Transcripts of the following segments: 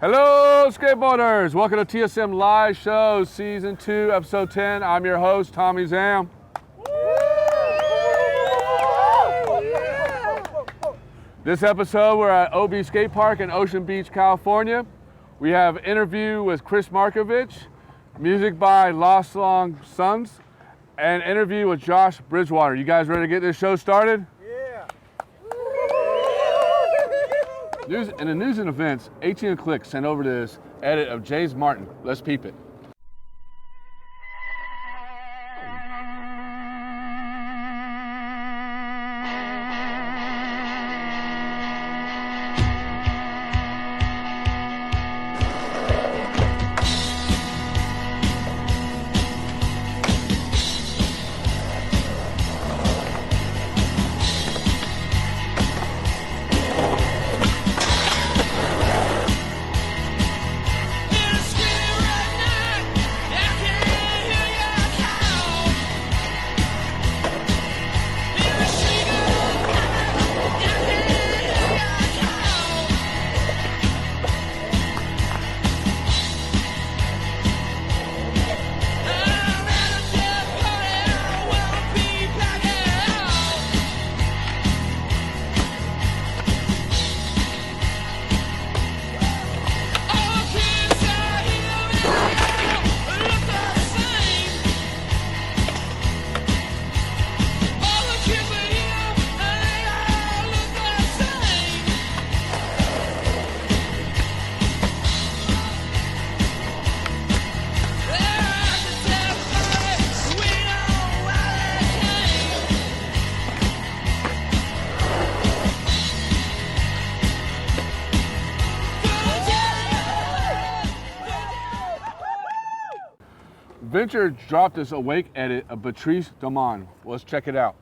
Hello, skateboarders! Welcome to TSM Live Show, Season 2, Episode 10. I'm your host, Tommie Zam. This episode, we're at OB Skatepark in Ocean Beach, California. We have an interview with KRIS Markovich, music by Lost Long Sons, and an interview with Josh Bridgewater. You guys ready to get this show started? In the news and events, 18 Click sent over this edit of James Martin. Let's peep it. Venture dropped this Awake edit of Patrice Damon. Let's check it out.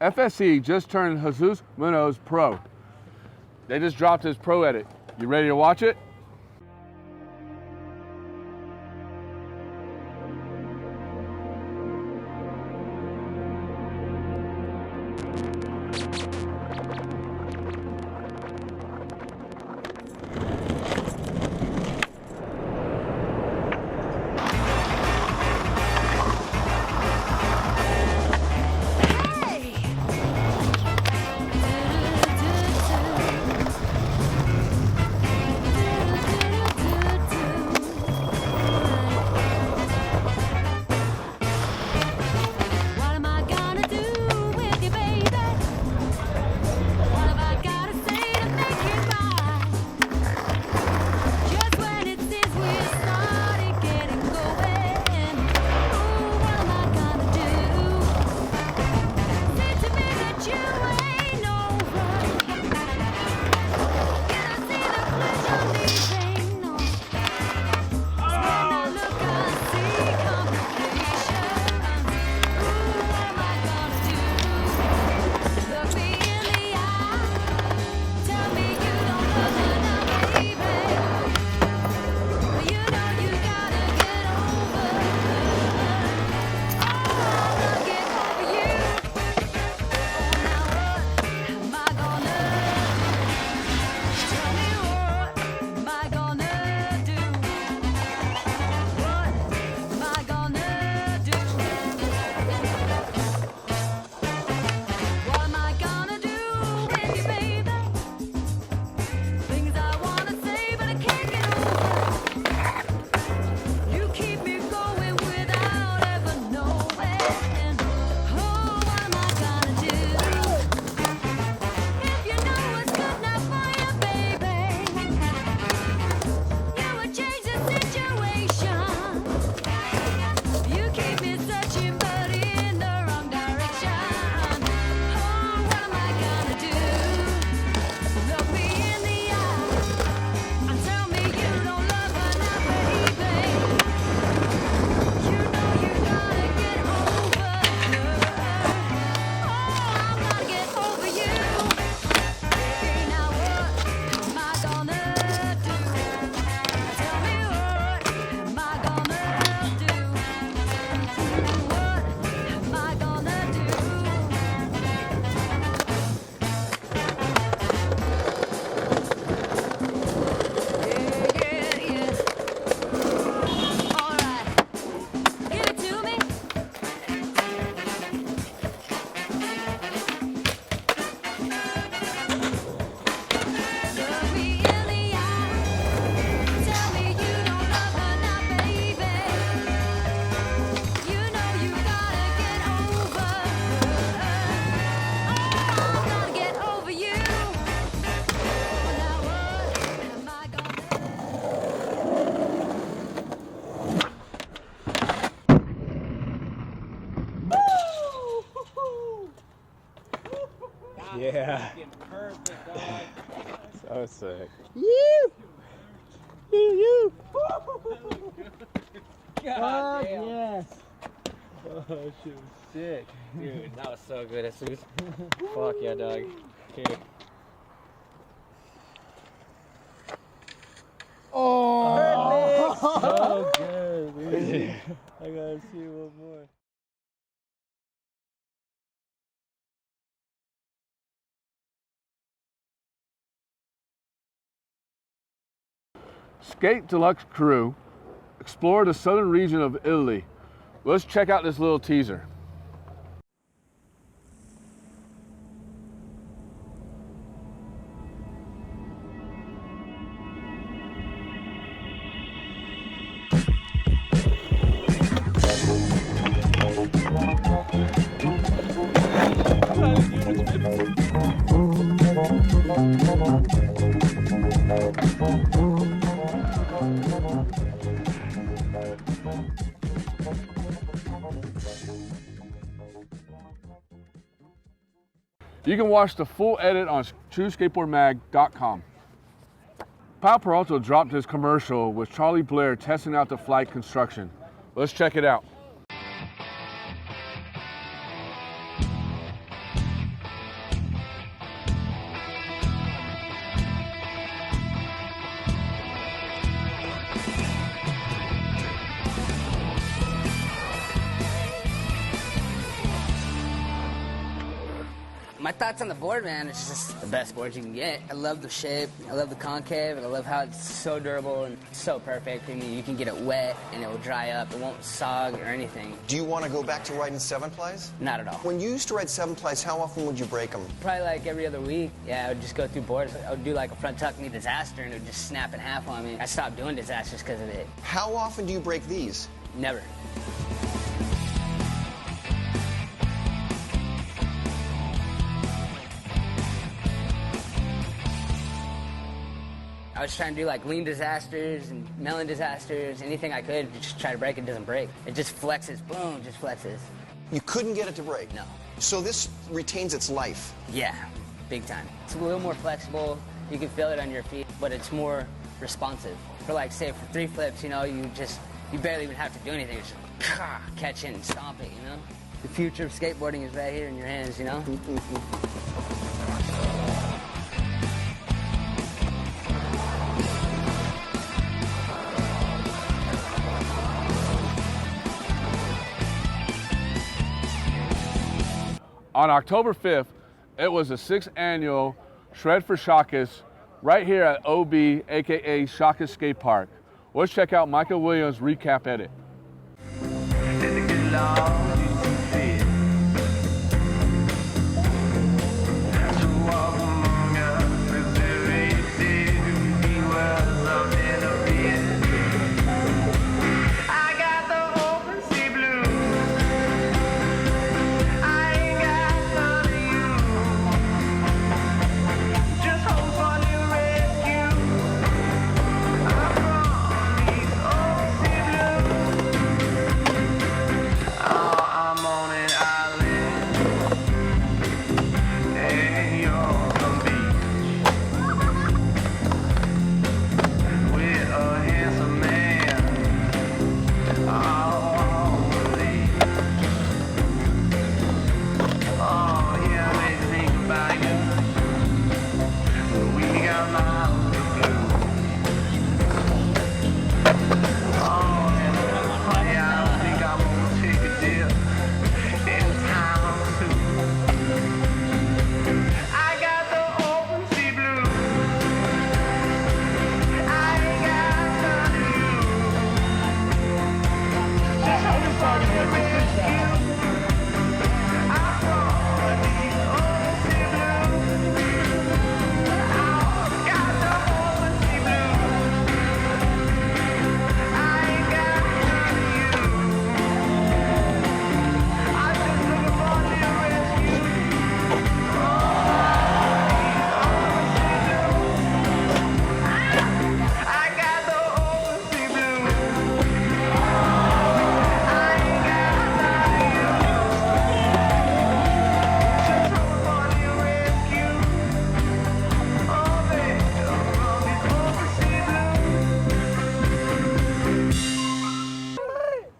FSC just turned Jesus Munoz pro. They just dropped his pro edit. You ready to watch it? Yeah. Perfect, dog. So sick. You! You! God damn. Yes! Oh, shit was sick. Dude, that was so good. Fuck yeah, dog. Dude. Oh! So good. Dude. I gotta see one more. Skate Deluxe crew explore the southern region of Italy. Let's check out this little teaser. You can watch the full edit on TrueSkateboardMag.com. Pal Peralta dropped his commercial with Charlie Blair testing out the flight construction. Let's check it out. My thoughts on the board, man, it's just the best board you can get. I love the shape, I love the concave, and I love how it's so durable and so perfect. I mean, you can get it wet and it will dry up. It won't sog or anything. Do you want to go back to riding 7-plies? Not at all. When you used to ride 7-plies, how often would you break them? Probably like every other week. Yeah, I would just go through boards. I would do like a front tuck knee disaster and it would just snap in half on me. I stopped doing disasters because of it. How often do you break these? Never. I was trying to do like lean disasters and melon disasters, anything I could to just try to break it. Doesn't break. It just flexes, boom, just flexes. You couldn't get it to break? No. So this retains its life? Yeah, big time. It's a little more flexible. You can feel it on your feet, but it's more responsive. For like, say, for 3 flips, you know, you barely even have to do anything. It's just catch it and stomp it, you know? The future of skateboarding is right here in your hands, you know? On October 5th, it was the 6th annual Shred for Shakas right here at OB, aka Shakas Skatepark. Let's check out Mycah Williams' recap edit.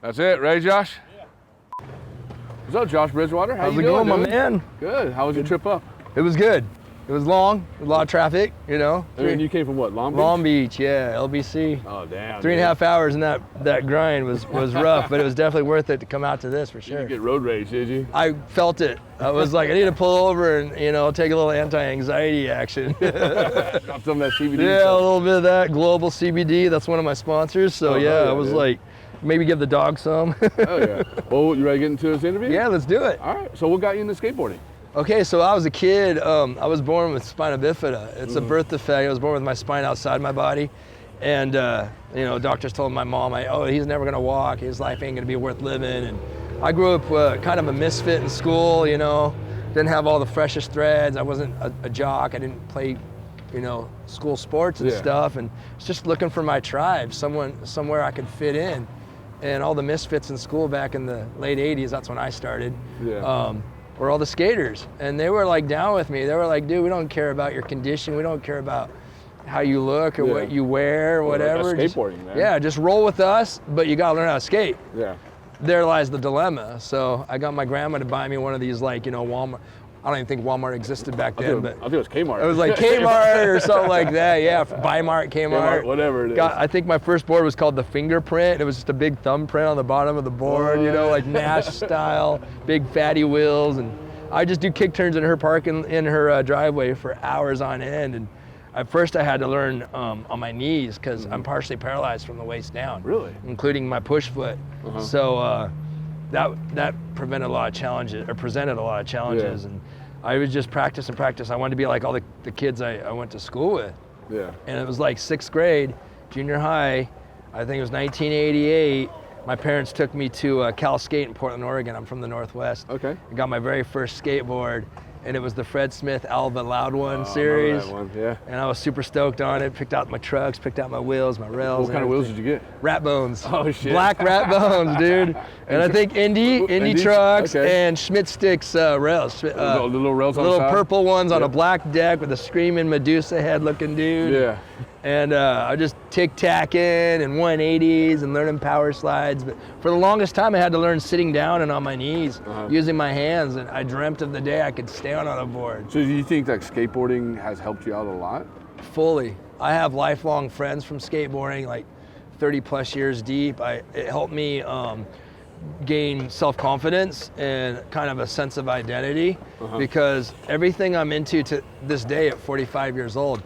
That's it, right, Josh? Yeah. What's up, Josh Bridgewater? How How's you it doing, going, dude? my man? Good. How was your trip up? It was good. It was long, a lot of traffic, you know. I mean, you came from what, Long Beach? Long Beach, yeah, LBC. Oh, damn. 3.5 hours in that grind was rough, but it was definitely worth it to come out to this for You sure. didn't get road rage, did you? I felt it. I was like, I need to pull over and, you know, take a little anti-anxiety action. Got some of that CBD Yeah, a stuff. little bit of that. Global CBD, that's one of my sponsors. So Oh, yeah, hell yeah, I was dude. like, maybe give the dog some. Oh, yeah. Well, you ready to get into this interview? Yeah, let's do it. All right. So what got you into skateboarding? Okay, so I was a kid. I was born with spina bifida. It's a birth defect. I was born with my spine outside my body. And, you know, doctors told my mom, oh, he's never going to walk. His life ain't going to be worth living. And I grew up kind of a misfit in school, you know. Didn't have all the freshest threads. I wasn't a jock. I didn't play, you know, school sports and stuff. And was just looking for my tribe, somewhere I could fit in. And all the misfits in school back in the late 80s, that's when I started. Yeah. Were all the skaters, and they were like down with me. They were like, dude, we don't care about your condition. We don't care about how you look or what you wear or whatever. That's skateboarding, man. Yeah, just roll with us, but you gotta learn how to skate. Yeah. There lies the dilemma. So I got my grandma to buy me one of these, like, you know, Walmart. I don't even think Walmart existed back then, but I think it was Kmart. it was like Kmart or something like that. Yeah, Bimart, Kmart. Whatever it is. I think my first board was called the Fingerprint. It was just a big thumbprint on the bottom of the board, you know, like Nash style, big fatty wheels. And I just do kick turns in her parking in her driveway for hours on end. And at first I had to learn on my knees because I'm partially paralyzed from the waist down. Really? Including my push foot. So that presented a lot of challenges. And I would just practice and practice. I wanted to be like all the kids I went to school with. Yeah. And it was like 6th grade, junior high, I think it was 1988. My parents took me to Cal Skate in Portland, Oregon. I'm from the Northwest. Okay. I got my very first skateboard, and it was the Fred Smith Alva Loud One series. I remember that one, yeah. And I was super stoked on it. Picked out my trucks, picked out my wheels, my rails. What kind of wheels did you get? Rat bones. Oh shit. Black rat bones, dude. And I think Indy trucks and Schmidt Sticks rails. The little rails on the little side? purple ones on a black deck with a screaming Medusa head looking dude. Yeah. And I just tic-tacking and 180s and learning power slides. But for the longest time, I had to learn sitting down and on my knees, using my hands. And I dreamt of the day I could stand on a board. So do you think that skateboarding has helped you out a lot? Fully. I have lifelong friends from skateboarding, like 30 plus years deep. It helped me gain self-confidence and kind of a sense of identity because everything I'm into to this day at 45 years old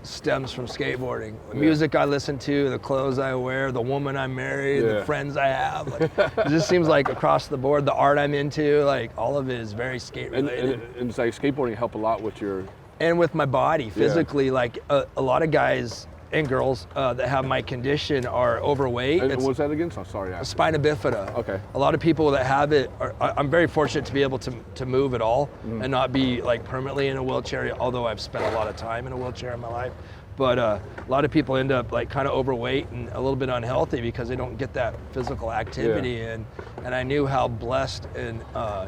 stems from skateboarding. The music I listen to, the clothes I wear, the woman I marry, the friends I have. Like, it just seems like across the board, the art I'm into, like all of it is very skate related. And it's like skateboarding help a lot with your... And with my body, physically, like a lot of guys and girls that have my condition are overweight. And what's that again? Oh, sorry. Spina bifida. Okay. A lot of people that have it, I'm very fortunate to be able to move at all and not be like permanently in a wheelchair, although I've spent a lot of time in a wheelchair in my life. But a lot of people end up like kind of overweight and a little bit unhealthy because they don't get that physical activity in. And I knew how blessed and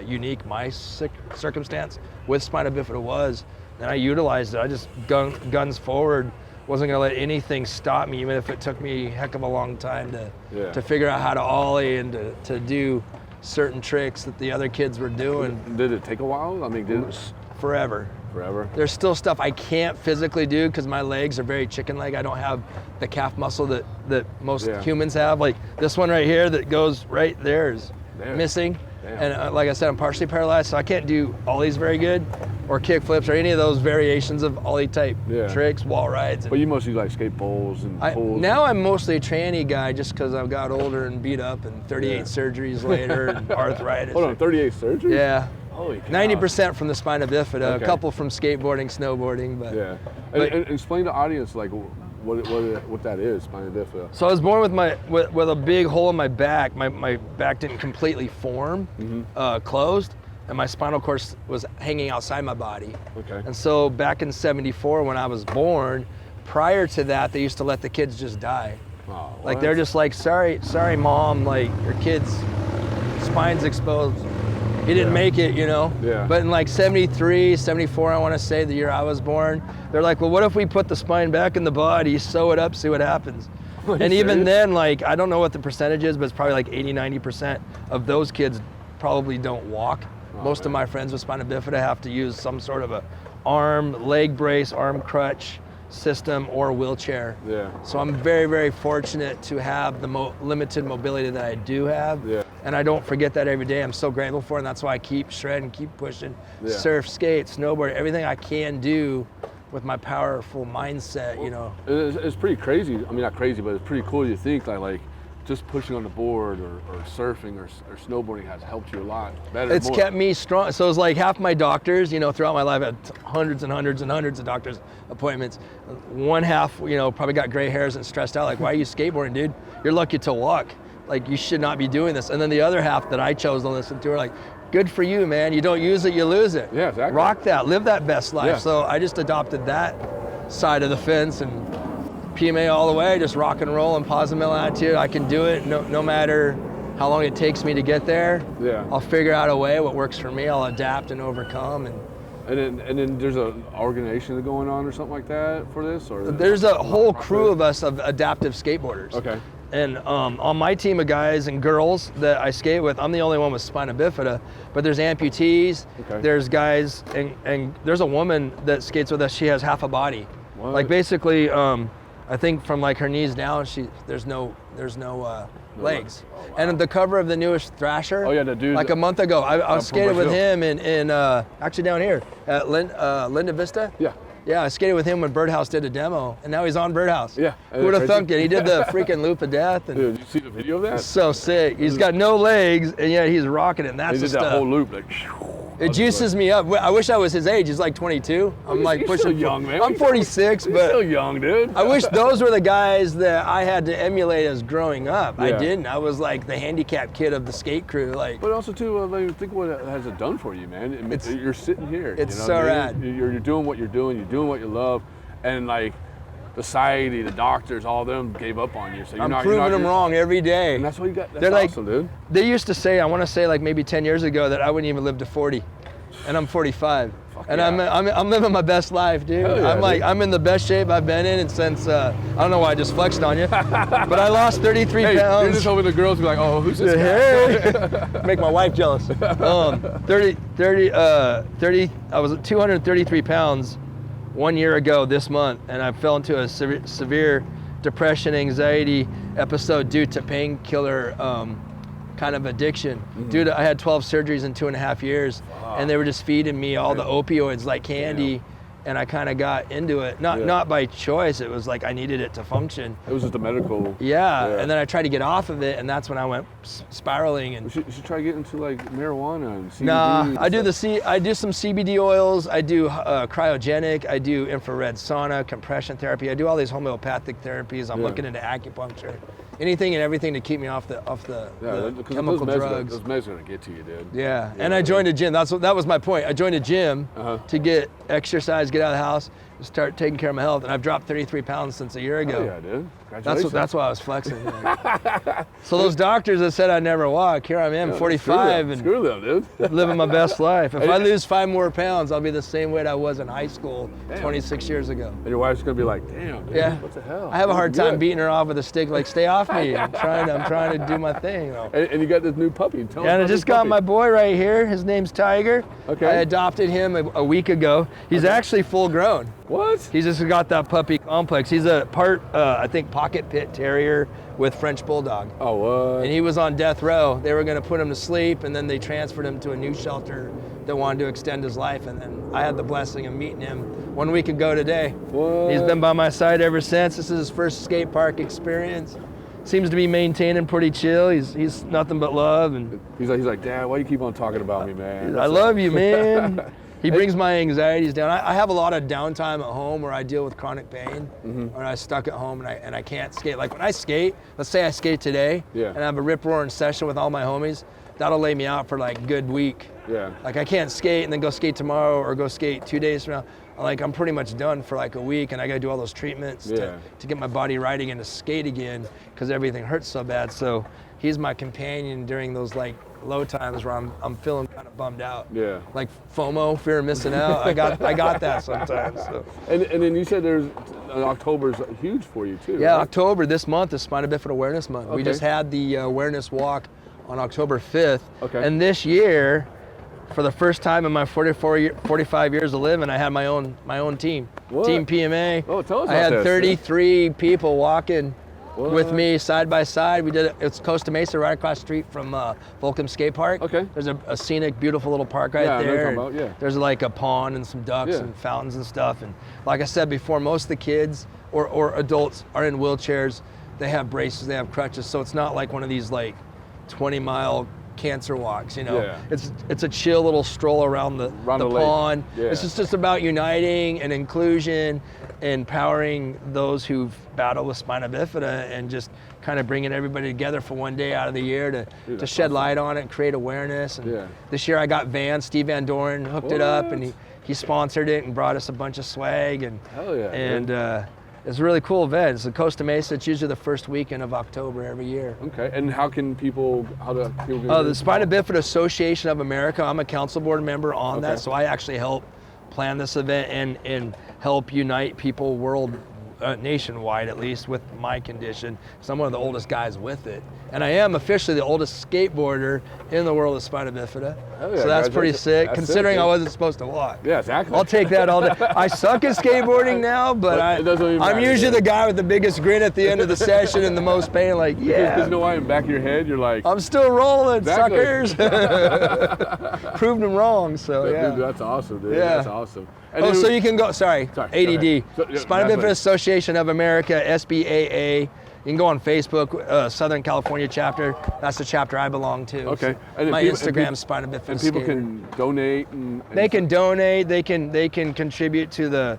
unique my circumstance with spina bifida was. And I utilized it. I just guns forward. Wasn't gonna let anything stop me, even if it took me a heck of a long time to figure out how to ollie and to do certain tricks that the other kids were doing. Did it take a while? I mean, did it? Forever. Forever? There's still stuff I can't physically do because my legs are very chicken leg. I don't have the calf muscle that most humans have. Like this one right here that goes right there is missing. And like I said, I'm partially paralyzed, so I can't do ollies very good, or kick flips, or any of those variations of ollie type tricks, wall rides. But you mostly like skate bowls and pulls. Now I'm mostly a tranny guy just because I've got older and beat up and 38 surgeries later and arthritis. Hold on, 38 surgeries? Yeah. Holy cow. 90% from the spina bifida, a couple from skateboarding, snowboarding. But, and explain to the audience like what that is, spina bifida. So I was born with a big hole in my back. My back didn't completely form, closed, and my spinal cord was hanging outside my body. Okay. And so back in '74 when I was born, prior to that, they used to let the kids just die. Oh, like they're just like, sorry mom, like your kid's spine's exposed. He didn't make it, you know? Yeah. But in like 73, 74, I want to say, the year I was born, they're like, well, what if we put the spine back in the body, sew it up, see what happens? And even then, like, I don't know what the percentage is, but it's probably like 80, 90% of those kids probably don't walk. Most of my friends with spina bifida have to use some sort of a arm, leg brace, arm crutch system or wheelchair. Yeah. So I'm very, very fortunate to have the limited mobility that I do have. Yeah. And I don't forget that every day. I'm so grateful for it, and that's why I keep shredding, keep pushing. Yeah. Surf, skate, snowboard, everything I can do with my powerful mindset, you know. It's pretty crazy. I mean, not crazy, but it's pretty cool. You think like just pushing on the board or surfing or snowboarding has helped you a lot better. It's kept me strong. So it's like half my doctors, you know, throughout my life, I had hundreds and hundreds and hundreds of doctor's appointments. One half, you know, probably got gray hairs and stressed out. Like, why are you skateboarding, dude? You're lucky to walk. Like, you should not be doing this. And then the other half that I chose to listen to are like, good for you, man. You don't use it, you lose it. Yeah, exactly. Rock that, live that best life. Yeah. So I just adopted that side of the fence and PMA all the way, just rock and roll and positive mental attitude. I can do it no matter how long it takes me to get there. Yeah. I'll figure out a way, what works for me. I'll adapt and overcome. And then there's an organization going on or something like that for this? Or There's a whole crew of us of adaptive skateboarders. Okay. And on my team of guys and girls that I skate with, I'm the only one with spina bifida, but there's amputees, Okay. there's guys, and there's a woman that skates with us, she has half a body. What? Like basically, I think from like her knees down, there's no legs. Oh, wow. And the cover of the newest Thrasher, Oh, yeah, the dude like a month ago, I skated with Brazil. him in actually down here at Linda Vista. Yeah. Yeah, I skated with him when Birdhouse did a demo, and now he's on Birdhouse. Yeah. Who would have Crazy. thunk it? He did the freaking loop of death. And Dude, you see the video of that? so sick. He's got no legs, and yet he's rocking it, and that's He the did that stuff. whole loop like. It juices me up. I wish I was his age. He's like 22. I'm like You're pushing. still young, man. I'm 46, You're but still young, dude. I wish those were the guys that I had to emulate as growing up. I Yeah. didn't. I was like the handicapped kid of the skate crew. Like, But also too, like, think what it has it done for you, man. I mean, you're sitting here. it's you know so what I rad. mean? You're doing what you're doing. You're doing what you love, and like society, the doctors, all of them gave up on you. So you're I'm not, proving you're not, them wrong every day. And that's what you got. That's They're like- awesome, dude. They used to say, I want to say like maybe 10 years ago, that I wouldn't even live to 40. And I'm 45. And yeah. I'm living my best life, dude. Hell yeah, I'm like, dude. I'm in the best shape I've been in since, I don't know why I just flexed on you, but I lost 33 Hey, you're pounds. just hoping the girls be like, oh, who's this guy? Hey, make my wife jealous. 30, I was at 233 pounds 1 year ago this month, and I fell into a severe depression, anxiety episode due to painkiller kind of addiction. Dude, I had 12 surgeries in 2.5 years, and they were just feeding me all the opioids like candy. And I kind of got into it, not by choice. It was like I needed it to function. It was just a medical. Yeah, and then I tried to get off of it, and that's when I went spiraling. And You should try to get into like marijuana and CBD. nah, and I do stuff. I do some CBD oils. I do cryogenic. I do infrared sauna, compression therapy. I do all these homeopathic therapies. I'm looking into acupuncture, anything and everything to keep me off the because chemical those drugs. Those meds are gonna get to you, dude. Yeah, You and know, I joined a gym. That was my point. I joined a gym Uh-huh. to get exercise, get out of the house, start taking care of my health. And I've dropped 33 pounds since a year ago. Oh, yeah, dude. Congratulations. That's why I was flexing. So those doctors that said I'd never walk, here I am, 45, and Screw them, dude. living my best life. If I lose 5 more pounds, I'll be the same weight I was in high school 26 years ago. And your wife's gonna be like, damn, dude, Yeah. what the hell? I have a hard Good. time beating her off with a stick. Like, stay off me. I'm trying to do my thing. You know? And you got this new puppy. Tell us And I about just this got puppy. my boy right here. His name's Tiger. Okay. I adopted him a week ago. He's actually full grown. What? He's just got that puppy complex. He's a part, I think, pocket pit terrier with French bulldog. Oh, what? And he was on death row. They were going to put him to sleep, and then they transferred him to a new shelter that wanted to extend his life. And then I had the blessing of meeting him 1 week ago today. What? He's been by my side ever since. This is his first skate park experience. Seems to be maintaining pretty chill. He's nothing but love, and He's like, Dad, why you keep on talking about me, man? I love you, man. He brings my anxieties down. I have a lot of downtime at home where I deal with chronic pain, or I'm stuck at home and I can't skate. Like when I skate, let's say I skate today, Yeah. and I have a rip-roaring session with all my homies, that'll lay me out for like a good week. Yeah. Like I can't skate and then go skate tomorrow or go skate 2 days from now. Like I'm pretty much done for like a week, and I gotta do all those treatments to get my body riding and to skate again because everything hurts so bad. So he's my companion during those like low times where I'm feeling kind of bummed out. Yeah. Like FOMO, fear of missing out. I got that sometimes. So. And then you said October's huge for you too. Yeah, right? October this month is Spina Bifida Awareness Month. We Okay. just had the awareness walk on October 5th. Okay. And this year, for the first time in my 45 years of living, I had my own team. What? Team PMA. Oh, tell us I about had this. 33 people walking What? with me side by side. We did it. It's Costa Mesa, right across the street from Volcom Skatepark. Okay. There's a scenic, beautiful little park right Yeah, I know there. what you're talking about, yeah. There's like a pond and some ducks Yeah. and fountains and stuff. And like I said before, most of the kids or adults are in wheelchairs. They have braces, they have crutches. So it's not like one of these like 20-mile cancer walks, you know. Yeah. It's a chill little stroll around the lake. pond. Yeah. It's just about uniting and inclusion, empowering those who've battled with spina bifida, and just kind of bringing everybody together for one day out of the year to that's shed awesome. light on it and create awareness. And Yeah. this year I got Steve Van Doren hooked it up, and What? he sponsored it and brought us a bunch of swag, and Hell yeah, and it's a really cool event. It's in Costa Mesa. It's usually the first weekend of October every year. Okay. And how do people get The Spina Bifida Association of America, I'm a council board member on Okay. that, so I actually help plan this event and help unite people nationwide, at least, with my condition. So I'm one of the oldest guys with it. And I am officially the oldest skateboarder in the world of spina bifida. Hell yeah, So that's pretty congratulations. sick, That's considering sick, I dude. wasn't supposed to walk. Yeah, exactly. I'll take that all day. I suck at skateboarding now, but It doesn't even I'm matter, usually yeah. the guy with the biggest grin at the end of the session and the most pain, like, Because yeah, you know why? In the back of your head, you're like, I'm still rolling, Exactly. suckers. Proved them wrong, so yeah. dude, that's awesome, dude. Yeah. That's awesome. And Oh, then- so you can go, sorry, Sorry, go ADD. ahead. So, yeah, Spina that's Bifida right. Association of America, SBAA. You can go on Facebook, Southern California chapter. That's the chapter I belong to. Okay. So And then my people- Instagram's Spina Bifida And people Skater. can donate and They can donate. They can contribute to the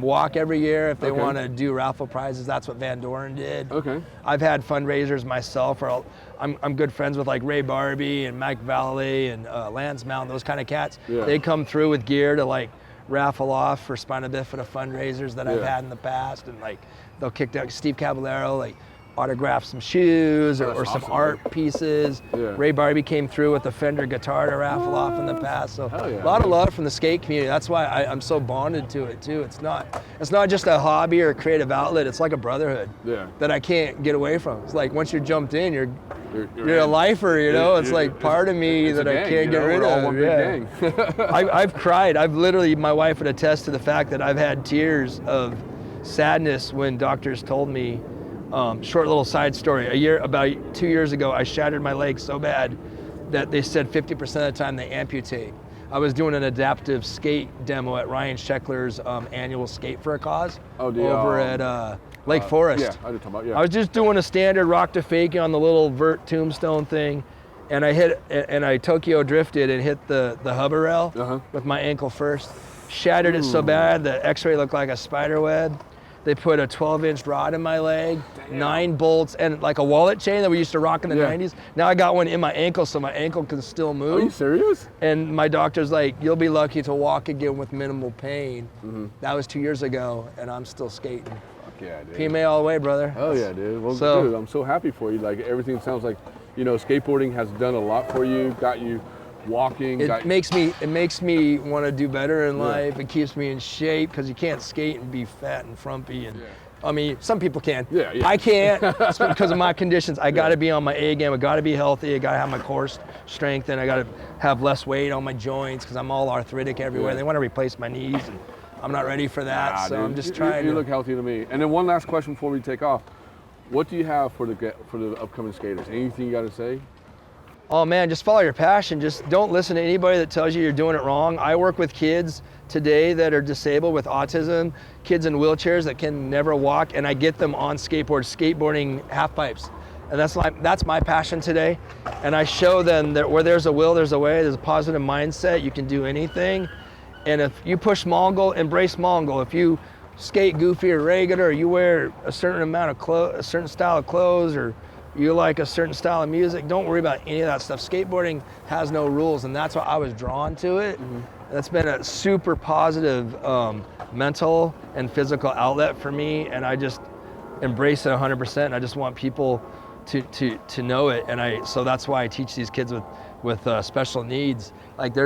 walk every year if they Okay. want to do raffle prizes. That's what Van Doren did. Okay. I've had fundraisers myself. I'm good friends with like Ray Barbie and Mike Valley and Lance Mountain, those kind of cats. Yeah. They come through with gear to like raffle off for spina bifida fundraisers that I've Yeah. had in the past, and like they'll kick down Steve Caballero, like autograph some shoes Oh, that's or some awesome, art pieces. Yeah. Ray Barbie came through with a Fender guitar to raffle off in the past. So Hell yeah, a lot of man. love from the skate community. That's why I'm so bonded to it too. It's not just a hobby or a creative outlet. It's like a brotherhood Yeah. that I can't get away from. It's like once you're jumped in, you're You're a in. lifer, you know. It's You're- like part of me it's a that I gang, can't you get know? rid We're all of. one big gang. I've cried. I've literally, my wife would attest to the fact that I've had tears of sadness when doctors told me, short little side story, about 2 years ago, I shattered my leg so bad that they said 50% of the time they amputate. I was doing an adaptive skate demo at Ryan Sheckler's annual Skate for a Cause over at Lake Forest. Yeah, I did talk about, yeah. I was just doing a standard rock to fake on the little vert tombstone thing, and I Tokyo drifted and hit the hover rail with my ankle first. Shattered it so bad the x-ray looked like a spider web. They put a 12-inch rod in my leg, 9 bolts, and like a wallet chain that we used to rock in the 90s. Now I got one in my ankle so my ankle can still move. Are you serious? And my doctor's like, you'll be lucky to walk again with minimal pain. That was 2 years ago, and I'm still skating. Fuck yeah, dude. PMA all the way, brother. Oh yeah, dude. Well, So- dude, I'm so happy for you. Like everything sounds like, you know, skateboarding has done a lot for you. Got you walking. It makes me want to do better in Yeah. life. It keeps me in shape because you can't skate and be fat and frumpy. And I mean, some people can. Yeah, yeah. I can't it's because of my conditions. I got to be on my A game. I got to be healthy. I got to have my core strength, and I got to have less weight on my joints because I'm all arthritic everywhere. Yeah. They want to replace my knees, and I'm not ready for that. Nah, so dude. I'm just You trying to. look healthy to me. And then one last question before we take off. What do you have for the upcoming skaters? Anything you got to say? Oh man, just follow your passion. Just don't listen to anybody that tells you you're doing it wrong. I work with kids today that are disabled with autism, kids in wheelchairs that can never walk, and I get them on skateboarding half pipes. And that's my passion today. And I show them that where there's a will, there's a way, there's a positive mindset, you can do anything. And if you push small goal, embrace small goal. If you skate goofy or regular, or you wear a certain amount of clothes, a certain style of clothes, or you like a certain style of music, don't worry about any of that stuff. Skateboarding has no rules, and that's why I was drawn to it. That's been a super positive mental and physical outlet for me, and I just embrace it 100%. I just want people to know it. And so that's why I teach these kids with special needs. Like there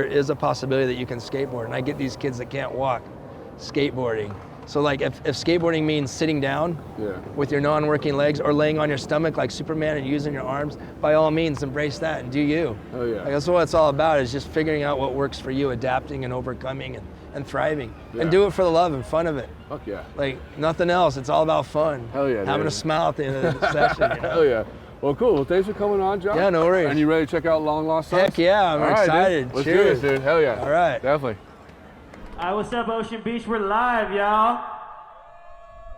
is a possibility that you can skateboard, and I get these kids that can't walk skateboarding. So like if skateboarding means sitting down with your non-working legs or laying on your stomach like Superman and using your arms, by all means embrace that and do you. Oh yeah. Like that's what it's all about, is just figuring out what works for you, adapting and overcoming and thriving. And do it for the love and fun of it. Fuck yeah. Like nothing else, it's all about fun. Hell yeah. Having dude. a smile at the end of the session. You know? Hell yeah. Well, cool. Well, thanks for coming on, John. Yeah, no worries. And you ready to check out Long Lost Sons? Heck yeah, I'm All right, excited. Dude. Let's Cheers. do this, dude. Hell yeah. All right. Definitely. Alright, what's up, Ocean Beach? We're live, y'all.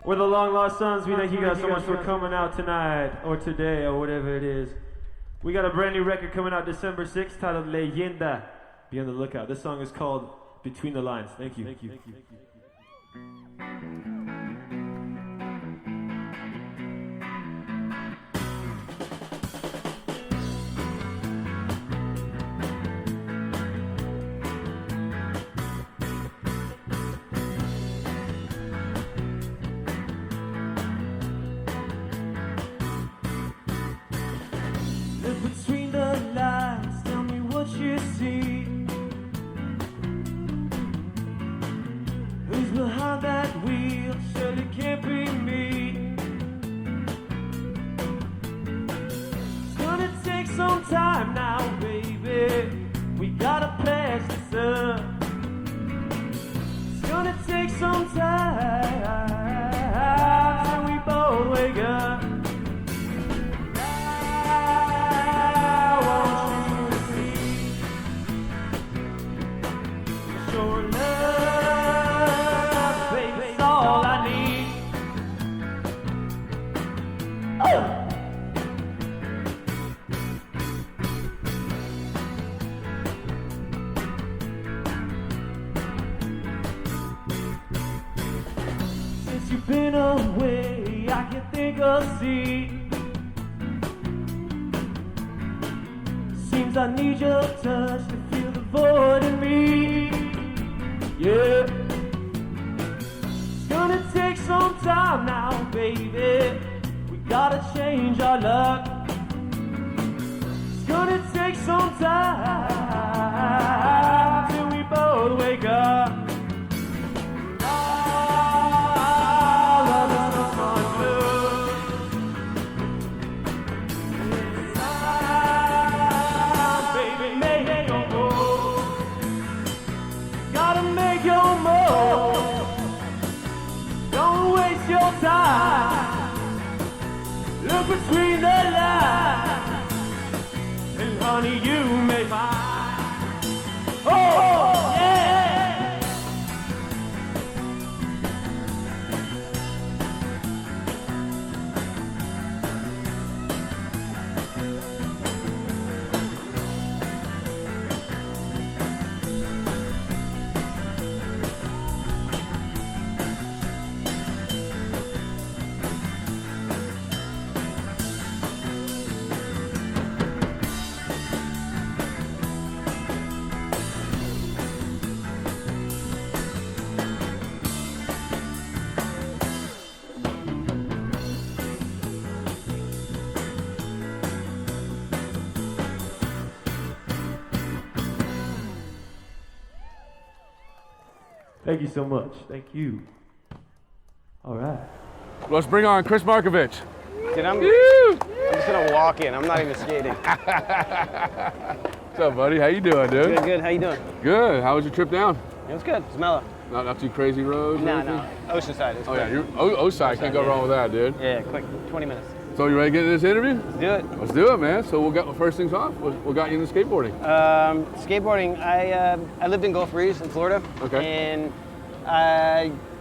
We're the Long Lost Sons. We thank you guys so much for coming out tonight, or today, or whatever it is. We got a brand new record coming out December 6th titled Leyenda. Be on the lookout. This song is called Between the Lines. Thank you. Thank you. Thank you. Look between the lines, tell me what you see. Who's behind that wheel? Surely can't be me. It's gonna take some time now, baby. We gotta pass this up. It's gonna take some time till we both wake up. Since you've been away, I can think I'll see. Seems I need your touch to feel the void in me. Yeah. It's gonna take some time now, baby. We gotta change our luck. It's gonna take some time till we both wake up. Look between the lines, and honey, you make mine. Oh, yeah. Thank you so much. Thank you. All right. Let's bring on KRIS Markovich. Dude, I'm just gonna walk in. I'm not even skating. What's up, buddy? How you doing, dude? Good, good. How you doing? Good. How was your trip down? It was good. It's mellow. Not too crazy roads? or No, anything? no. Oceanside. It's Oh good. yeah, you're Oside. Can't go wrong with that, dude. Yeah, quick. 20 minutes. So you ready to get into this interview? Let's do it. Let's do it, man. So we'll get first things off. What got you into skateboarding? Skateboarding. I lived in Gulf Breeze in Florida. Okay. And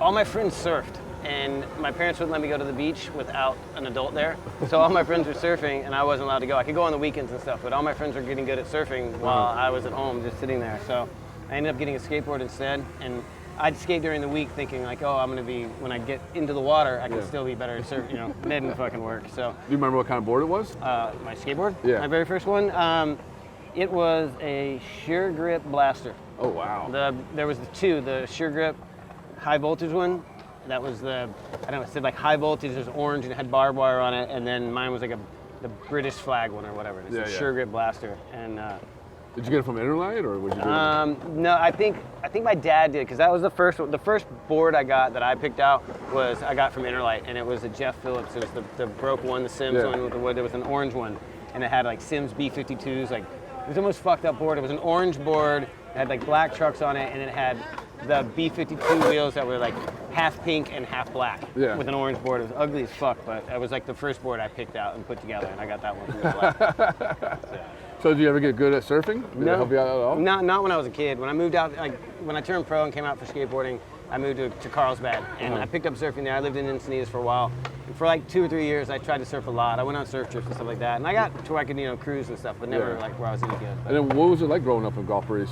all my friends surfed. And my parents wouldn't let me go to the beach without an adult there. So all my friends were surfing and I wasn't allowed to go. I could go on the weekends and stuff, but all my friends were getting good at surfing while I was at home just sitting there. So I ended up getting a skateboard instead. And I'd skate during the week thinking like, oh, I'm gonna be, when I get into the water, I can still be better at surfing, you know, it didn't fucking work. So. Do you remember what kind of board it was? My skateboard? Yeah. My very first one? It was a Sure Grip Blaster. Oh, wow. There was the two, the Sure Grip high voltage one, That was the, I don't know, it said like high voltage, it was orange and it had barbed wire on it, and then mine was like the British flag one or whatever. It's a Sure Grip blaster. And did you get it from Interlight, or would you do it? No, I think my dad did, because that was the first board I got that I picked out was I got from Interlight, and it was a Jeff Phillips. It was the broke one, the Sims one with the wood. There was an orange one, and it had like Sims B52s. Like, it was the most fucked up board. It was an orange board. It had like black trucks on it, and it had the B52 wheels that were like half pink and half black with an orange board. It was ugly as fuck, but it was like the first board I picked out and put together, and I got that one from Interlight. So did you ever get good at surfing? Did it help you out at all? Not when I was a kid. When I moved out, like when I turned pro and came out for skateboarding, I moved to Carlsbad, and I picked up surfing there. I lived in Encinitas for a while. And for like 2 or 3 years, I tried to surf a lot. I went on surf trips and stuff like that, and I got to where I could, cruise and stuff, but never like where I was any good. And then what was it like growing up in Gulf Breeze?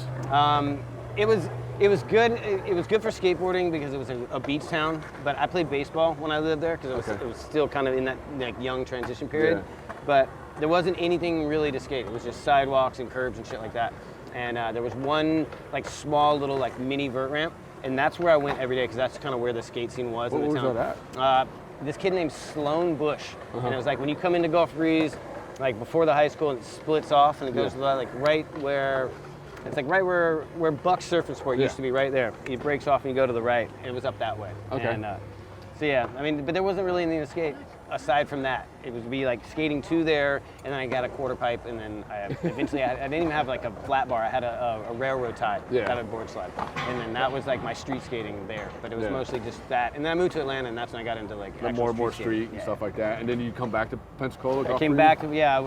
It was good. It was good for skateboarding because it was a beach town. But I played baseball when I lived there because it was still kind of in that like young transition period. But there wasn't anything really to skate. It was just sidewalks and curbs and shit like that. And there was one like small little like mini vert ramp, and that's where I went every day because that's kind of where the skate scene was in the town. What was that? This kid named Sloan Bush, and it was like when you come into Gulf Breeze, like before the high school, it splits off and it goes to like right where. It's like right where Buck's Surf and Sport used to be, right there. It breaks off and you go to the right. It was up that way. Okay. And, so yeah, I mean, but there wasn't really anything to skate aside from that. It would be like skating to there, and then I got a quarter pipe, and then eventually I didn't even have like a flat bar. I had a railroad tie, got a board sled, and then that was like my street skating there. But it was mostly just that. And then I moved to Atlanta, and that's when I got into like more street and stuff like that. And then you come back to Pensacola. I came back. I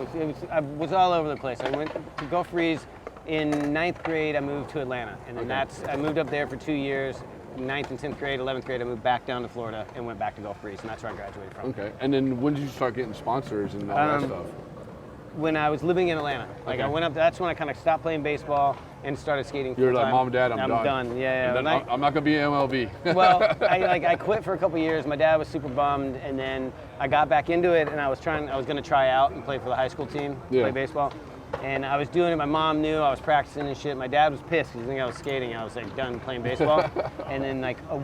was all over the place. I went to Gulf Breeze. In 9th grade, I moved to Atlanta, and then I moved up there for 2 years. 9th and 10th grade, 11th grade, I moved back down to Florida and went back to Gulf Breeze, and that's where I graduated from. Okay, and then when did you start getting sponsors and all that stuff? When I was living in Atlanta. Like I went up, that's when I kind of stopped playing baseball and started skating You're like, Mom and Dad, I'm done. Yeah. And then I'm not gonna be MLB. Well, I quit for a couple years. My dad was super bummed, and then I got back into it, and I was gonna try out and play for the high school team, play baseball. And I was doing it, my mom knew I was practicing and shit. My dad was pissed because he knew I was skating. I was like done playing baseball. And then like the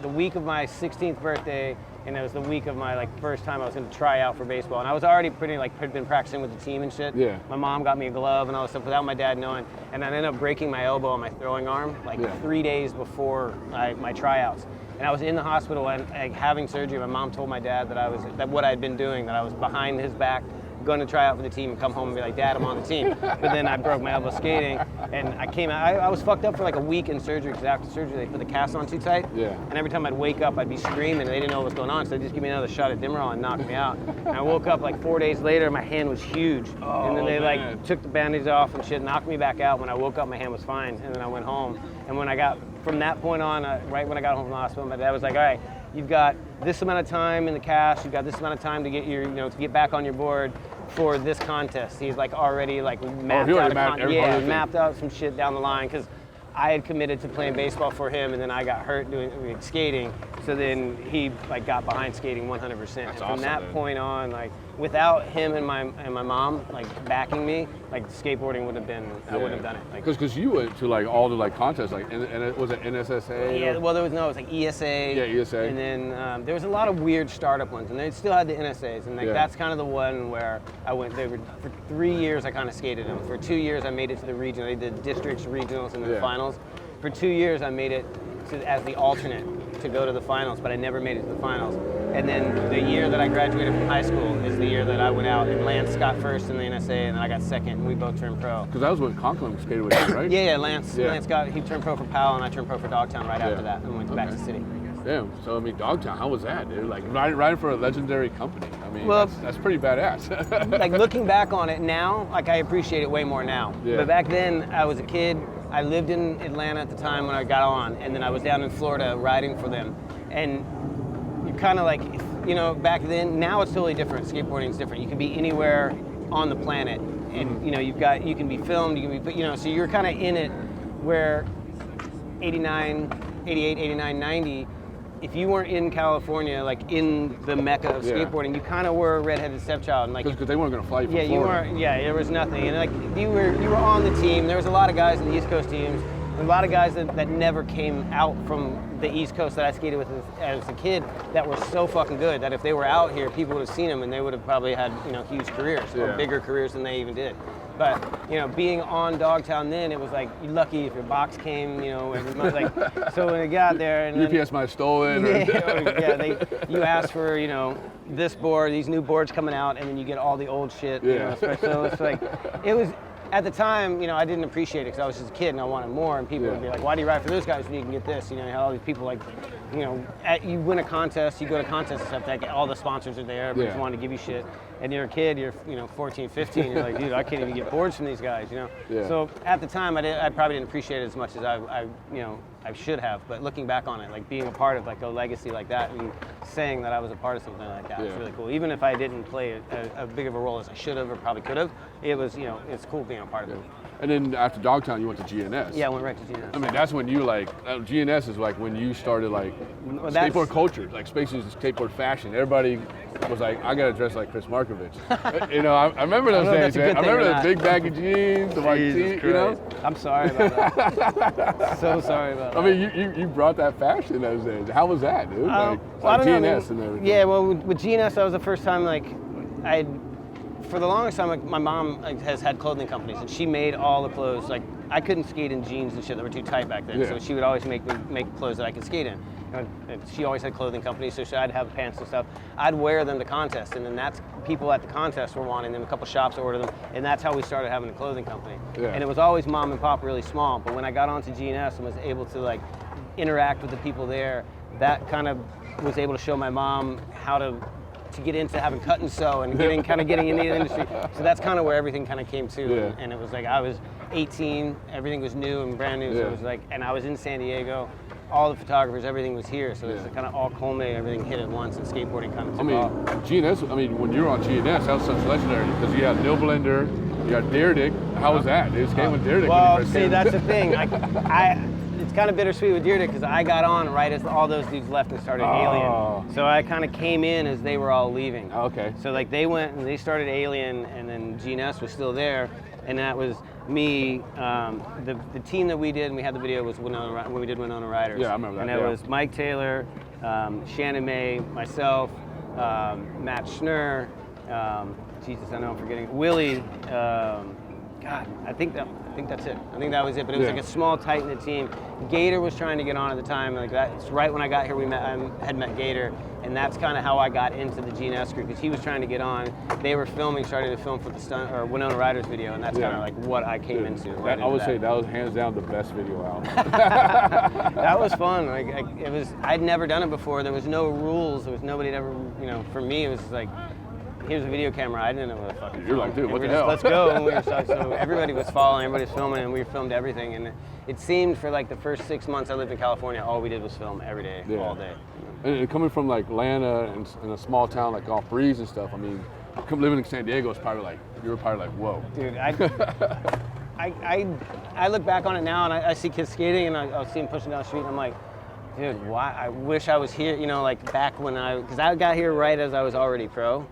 week of my 16th birthday, and it was the week of my like first time I was gonna try out for baseball. And I was already been practicing with the team and shit. Yeah. My mom got me a glove and all this stuff without my dad knowing. And I ended up breaking my elbow on my throwing arm like 3 days before my tryouts. And I was in the hospital and having surgery. My mom told my dad that what I'd been doing, that I was behind his back, going to try out for the team and come home and be like, Dad, I'm on the team. But then I broke my elbow skating, and I came out. I was fucked up for like a week in surgery because after surgery they put the cast on too tight. Yeah. And every time I'd wake up, I'd be screaming, and they didn't know what was going on, so they just give me another shot of Demerol and knocked me out. And I woke up like 4 days later, my hand was huge, and then they like took the bandage off and shit, knocked me back out. When I woke up, my hand was fine, and then I went home. And when I got from that point on, right when I got home from the hospital, my dad was like, all right, you've got this amount of time in the cast, you've got this amount of time to get to get back on your board for this contest. He's like already like mapped out some shit down the line because I had committed to playing baseball for him, and then I got hurt doing skating. So then he like got behind skating 100%. And from that point on, like without him and my mom like backing me, like skateboarding would have been I wouldn't have done it. Because you went to like all the like contests, like and it was it NSSA? Yeah, well it was like ESA. Yeah, ESA. And then there was a lot of weird startup ones, and they still had the NSAs, and like that's kind of the one where I went. They were for 3 years I kind of skated them. For 2 years I made it to the region. I did districts, regionals, and then the finals. For 2 years I made it as the alternate to go to the finals, but I never made it to the finals. And then the year that I graduated from high school is the year that I went out, and Lance got first in the NSA, and then I got second, and we both turned pro. Because that was when Conklin skated with you, right? Yeah, Lance he turned pro for Powell, and I turned pro for Dogtown right after that, and went back to City. Damn, so I mean, Dogtown, how was that, dude? Like riding for a legendary company. I mean, that's pretty badass. Like looking back on it now, like I appreciate it way more now. Yeah. But back then, I was a kid. I lived in Atlanta at the time when I got on, and then I was down in Florida riding for them. And you're kind of like, back then, now it's totally different. Skateboarding is different. You can be anywhere on the planet, and you can be filmed, you can be, so you're kind of in it where 88, 89, 90, if you weren't in California, like in the mecca of skateboarding, you kind of were a redheaded stepchild. And like, because they weren't going to fly you from Florida. You weren't. Yeah, there was nothing. And like you were on the team. There was a lot of guys in the East Coast teams, a lot of guys that never came out from the East Coast that I skated with as a kid that were so fucking good that if they were out here, people would have seen them and they would have probably had, you know, huge careers or bigger careers than they even did. But, you know, being on Dogtown then, it was like, you're lucky if your box came, you know, every month. Like, so when I got there and UPS might have stolen. You ask for, you know, this board, these new boards coming out, and then you get all the old shit. You know, so it's like, it was, at the time, you know, I didn't appreciate it because I was just a kid and I wanted more, and people would be like, why do you ride for those guys when you can get this? You know, you have all these people like, you know, you win a contest, you go to contests and stuff, like all the sponsors are there, everybody's wanting to give you shit. And you're a kid, you're, you know, 14, 15, you're like, dude, I can't even get boards from these guys, you know? So at the time, I probably didn't appreciate it as much as I you know, I should have, but looking back on it, like being a part of like a legacy like that and saying that I was a part of something like that was really cool. Even if I didn't play a big of a role as I should have or probably could have, it was, you know, it's cool being a part of it. And then after Dogtown, you went to GNS. Yeah, I went right to GNS. I mean, that's when you like, GNS is like when you started like skateboard culture, like especially skateboard fashion. Everybody was like, I gotta dress like KRIS Markovich. You know, I remember those days, man. I remember the big baggy jeans, the white tee, you know? I'm sorry about that. So sorry about that. I mean, you brought that fashion those days. How was that, dude? Well, like I don't know, GNS and everything. Yeah, well, with GNS, that was the first time, like, for the longest time, like, my mom has had clothing companies, and she made all the clothes. Like, I couldn't skate in jeans and shit that were too tight back then, so she would always make clothes that I could skate in. And she always had clothing companies, so I'd have pants and stuff. I'd wear them to contests, and then that's people at the contest were wanting them. A couple shops ordered them, and that's how we started having a clothing company. And it was always mom and pop, really small. But when I got onto GNS and was able to like interact with the people there, that kind of was able to show my mom how to get into having cut and sew and getting into the industry. So that's kind of where everything kind of came to. And it was like I was 18, everything was new and brand new. So it was like, and I was in San Diego. All the photographers, everything was here, so it's kind of all culminated, everything hit at once, and skateboarding kind of took off. GNS, I mean, when you were on GNS, that was such legendary, because you had Neil Blender, you had Deerdick. How was that? Dude, skating with Deerdick. Well, see, that's the thing. It's kind of bittersweet with Deerdick, because I got on right as all those dudes left and started Alien. So I kind of came in as they were all leaving. Okay. So like they went and they started Alien, and then GNS was still there, and that was me, the team that we did, and we had the video was when we did Winona Riders. Yeah, I remember that. And it was Mike Taylor, Shannon May, myself, Matt Schnurr, Jesus, I know I'm forgetting, Willie, God, I think that's it. I think that was it. But it was like a small, tight-knit team. Gator was trying to get on at the time. Like that's right when I got here. I had met Gator, and that's kind of how I got into the GNS group, because he was trying to get on. They were starting to film for the stunt or Winona Riders video, and that's kind of like what I came into. Right I would say that was hands down the best video out. That was fun. Like it was. I'd never done it before. There was no rules. There was nobody that ever. You know, for me, it was like, here's a video camera. I didn't know what the fuck. You're like, dude, what the hell? Let's go. And so everybody was following, everybody was filming, and we filmed everything. And it seemed for like the first 6 months I lived in California, all we did was film every day, all day. And coming from like Atlanta and in a small town like Off Breeze and stuff, I mean, living in San Diego is probably like, you were probably like, whoa. Dude, I look back on it now and I see kids skating and I'll see them pushing down the street and I'm like, dude, why? I wish I was here, you know, like back when because I got here right as I was already pro,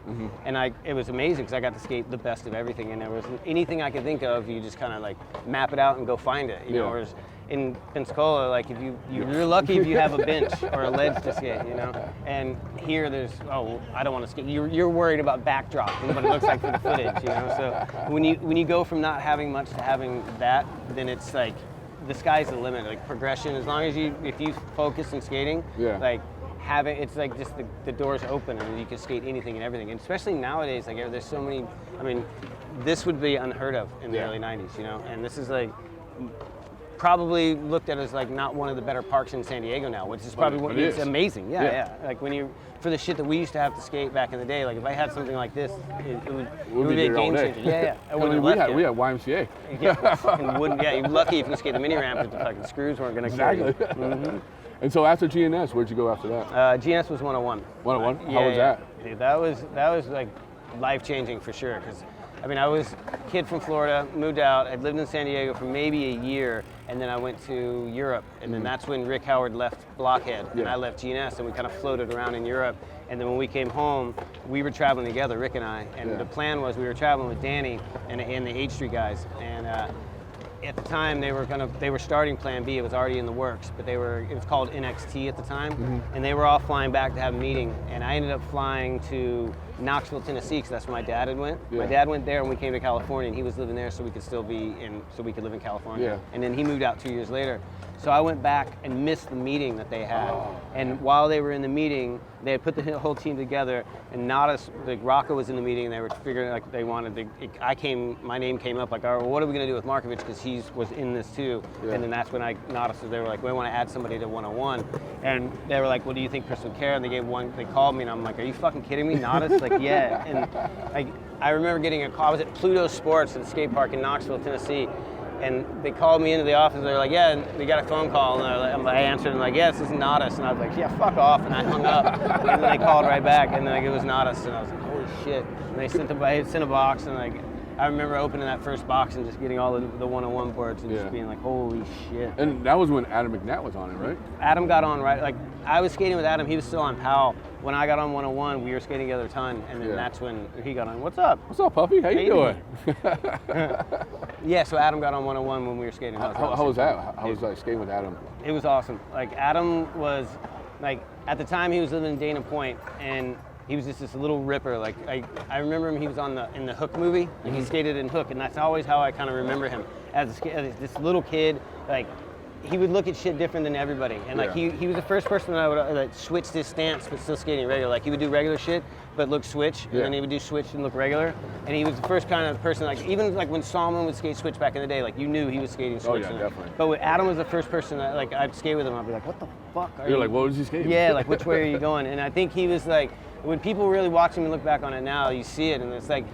and it was amazing because I got to skate the best of everything, and there was anything I could think of, you just kind of like map it out and go find it, you know. Whereas in Pensacola, like if you're lucky if you have a bench or a ledge to skate, you know. And here there's, I don't want to skate. You're worried about backdrop and what it looks like for the footage, you know. So when you go from not having much to having that, then it's like, the sky's the limit. Like progression, as long as if you focus on skating, like it's like just the doors open and you can skate anything and everything. And especially nowadays, like there's so many. I mean, this would be unheard of in the early '90s, you know. And this is like probably looked at as like not one of the better parks in San Diego now, which is probably it's amazing. Yeah. Like for the shit that we used to have to skate back in the day, like if I had something like this, it would be a game changer. Yeah. I mean, we had YMCA. You're lucky if you skate the mini ramp if the fucking screws weren't going to Exactly. And so after GNS, where'd you go after that? GNS was 101. 101? How was that? Dude, that was like life changing for sure. Because I mean, I was a kid from Florida, moved out. I'd lived in San Diego for maybe a year, and then I went to Europe, and then that's when Rick Howard left Blockhead, and I left GNS, and we kind of floated around in Europe. And then when we came home, we were traveling together, Rick and I, and the plan was we were traveling with Danny and the H Street guys, and at the time they were starting Plan B. It was already in the works, but it was called NXT at the time, and they were all flying back to have a meeting. And I ended up flying to Knoxville, Tennessee, because that's where my dad had went. Yeah. My dad went there, and we came to California, and he was living there, so we could live in California. Yeah. And then he moved out 2 years later. So I went back and missed the meeting that they had. And while they were in the meeting, they had put the whole team together, and Rocco was in the meeting, and they were figuring like they wanted to. My name came up like, all right, well, what are we going to do with Markovich, because he was in this too. Yeah. And then that's when they were like, we want to add somebody to 101, and they were like, well, do you think Chris would care? And they called me, and I'm like, are you fucking kidding me? Nadas? Like, yeah. And I remember getting a call. I was at Pluto Sports at the skate park in Knoxville, Tennessee. And they called me into the office. They're like, yeah, and we got a phone call. And I answered, and like, yeah, this is Nadas. And I was like, yeah, fuck off. And I hung up. And then they called right back, and then like, it was Nadas. And I was like, holy shit. And they sent a box, and like, I remember opening that first box and just getting all the 101 boards and just being like, holy shit. And that was when Adam McNatt was on it, right? Adam got on like I was skating with Adam. He was still on PAL. When I got on 101, we were skating together a ton, and then that's when he got on. What's up? What's up, puppy? How you doing? Yeah, so Adam got on 101 when we were skating. How was that? How was like skating with Adam? It was awesome. Like Adam was, like at the time he was living in Dana Point, and he was just this little ripper. Like I remember him. He was in the Hook movie, and he skated in Hook, and that's always how I kind of remember him as this little kid. Like he would look at shit different than everybody, and like he was the first person that switched his stance but still skating regular. Like he would do regular shit but look switch, and then he would do switch and look regular. And he was the first kind of person, like even like when Salmon would skate switch back in the day, like you knew he was skating switch. Oh yeah, definitely. But Adam was the first person that like I'd skate with him. I'd be like, what the fuck are you? You're like, what was he skating? Yeah, like which way are you going? And I think he was like, when people really watch him and look back on it now, you see it, and it's like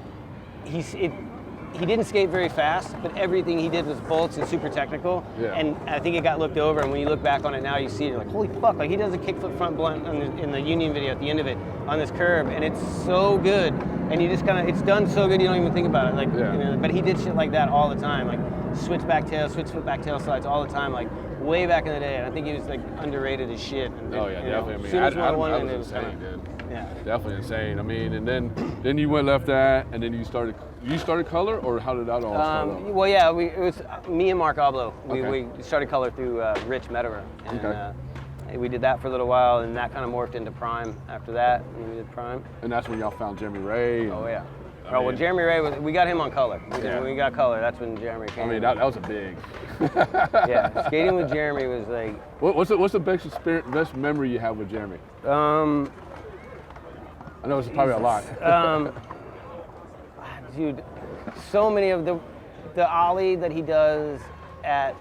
he didn't skate very fast, but everything he did was bolts and super technical. Yeah. And I think it got looked over, and when you look back on it now, you see it, you're like, holy fuck, like he does a kickflip front blunt in the Union video at the end of it on this curve, and it's so good, and you just kind of, it's done so good you don't even think about it. Like, you know, but he did shit like that all the time, like switch back tail, switch foot back tail slides all the time, like way back in the day, and I think he was like underrated as shit. And, definitely. I mean, Adam was insane, dude. Yeah. Definitely insane. I mean, and then you went left that, and then you started color, or how did that all start off? Well, yeah, it was me and Mark Oblo. We started color through Rich Mederer, and we did that for a little while, and that kind of morphed into Prime after that, and we did Prime. And that's when y'all found Jeremy Ray. Oh yeah. Well, Jeremy Ray we got him on color. When we got color, that's when Jeremy came. I mean, that was a big. Yeah, skating with Jeremy was like. What's the best memory you have with Jeremy? I know it's probably a lot. Dude, so many of the ollie that he does at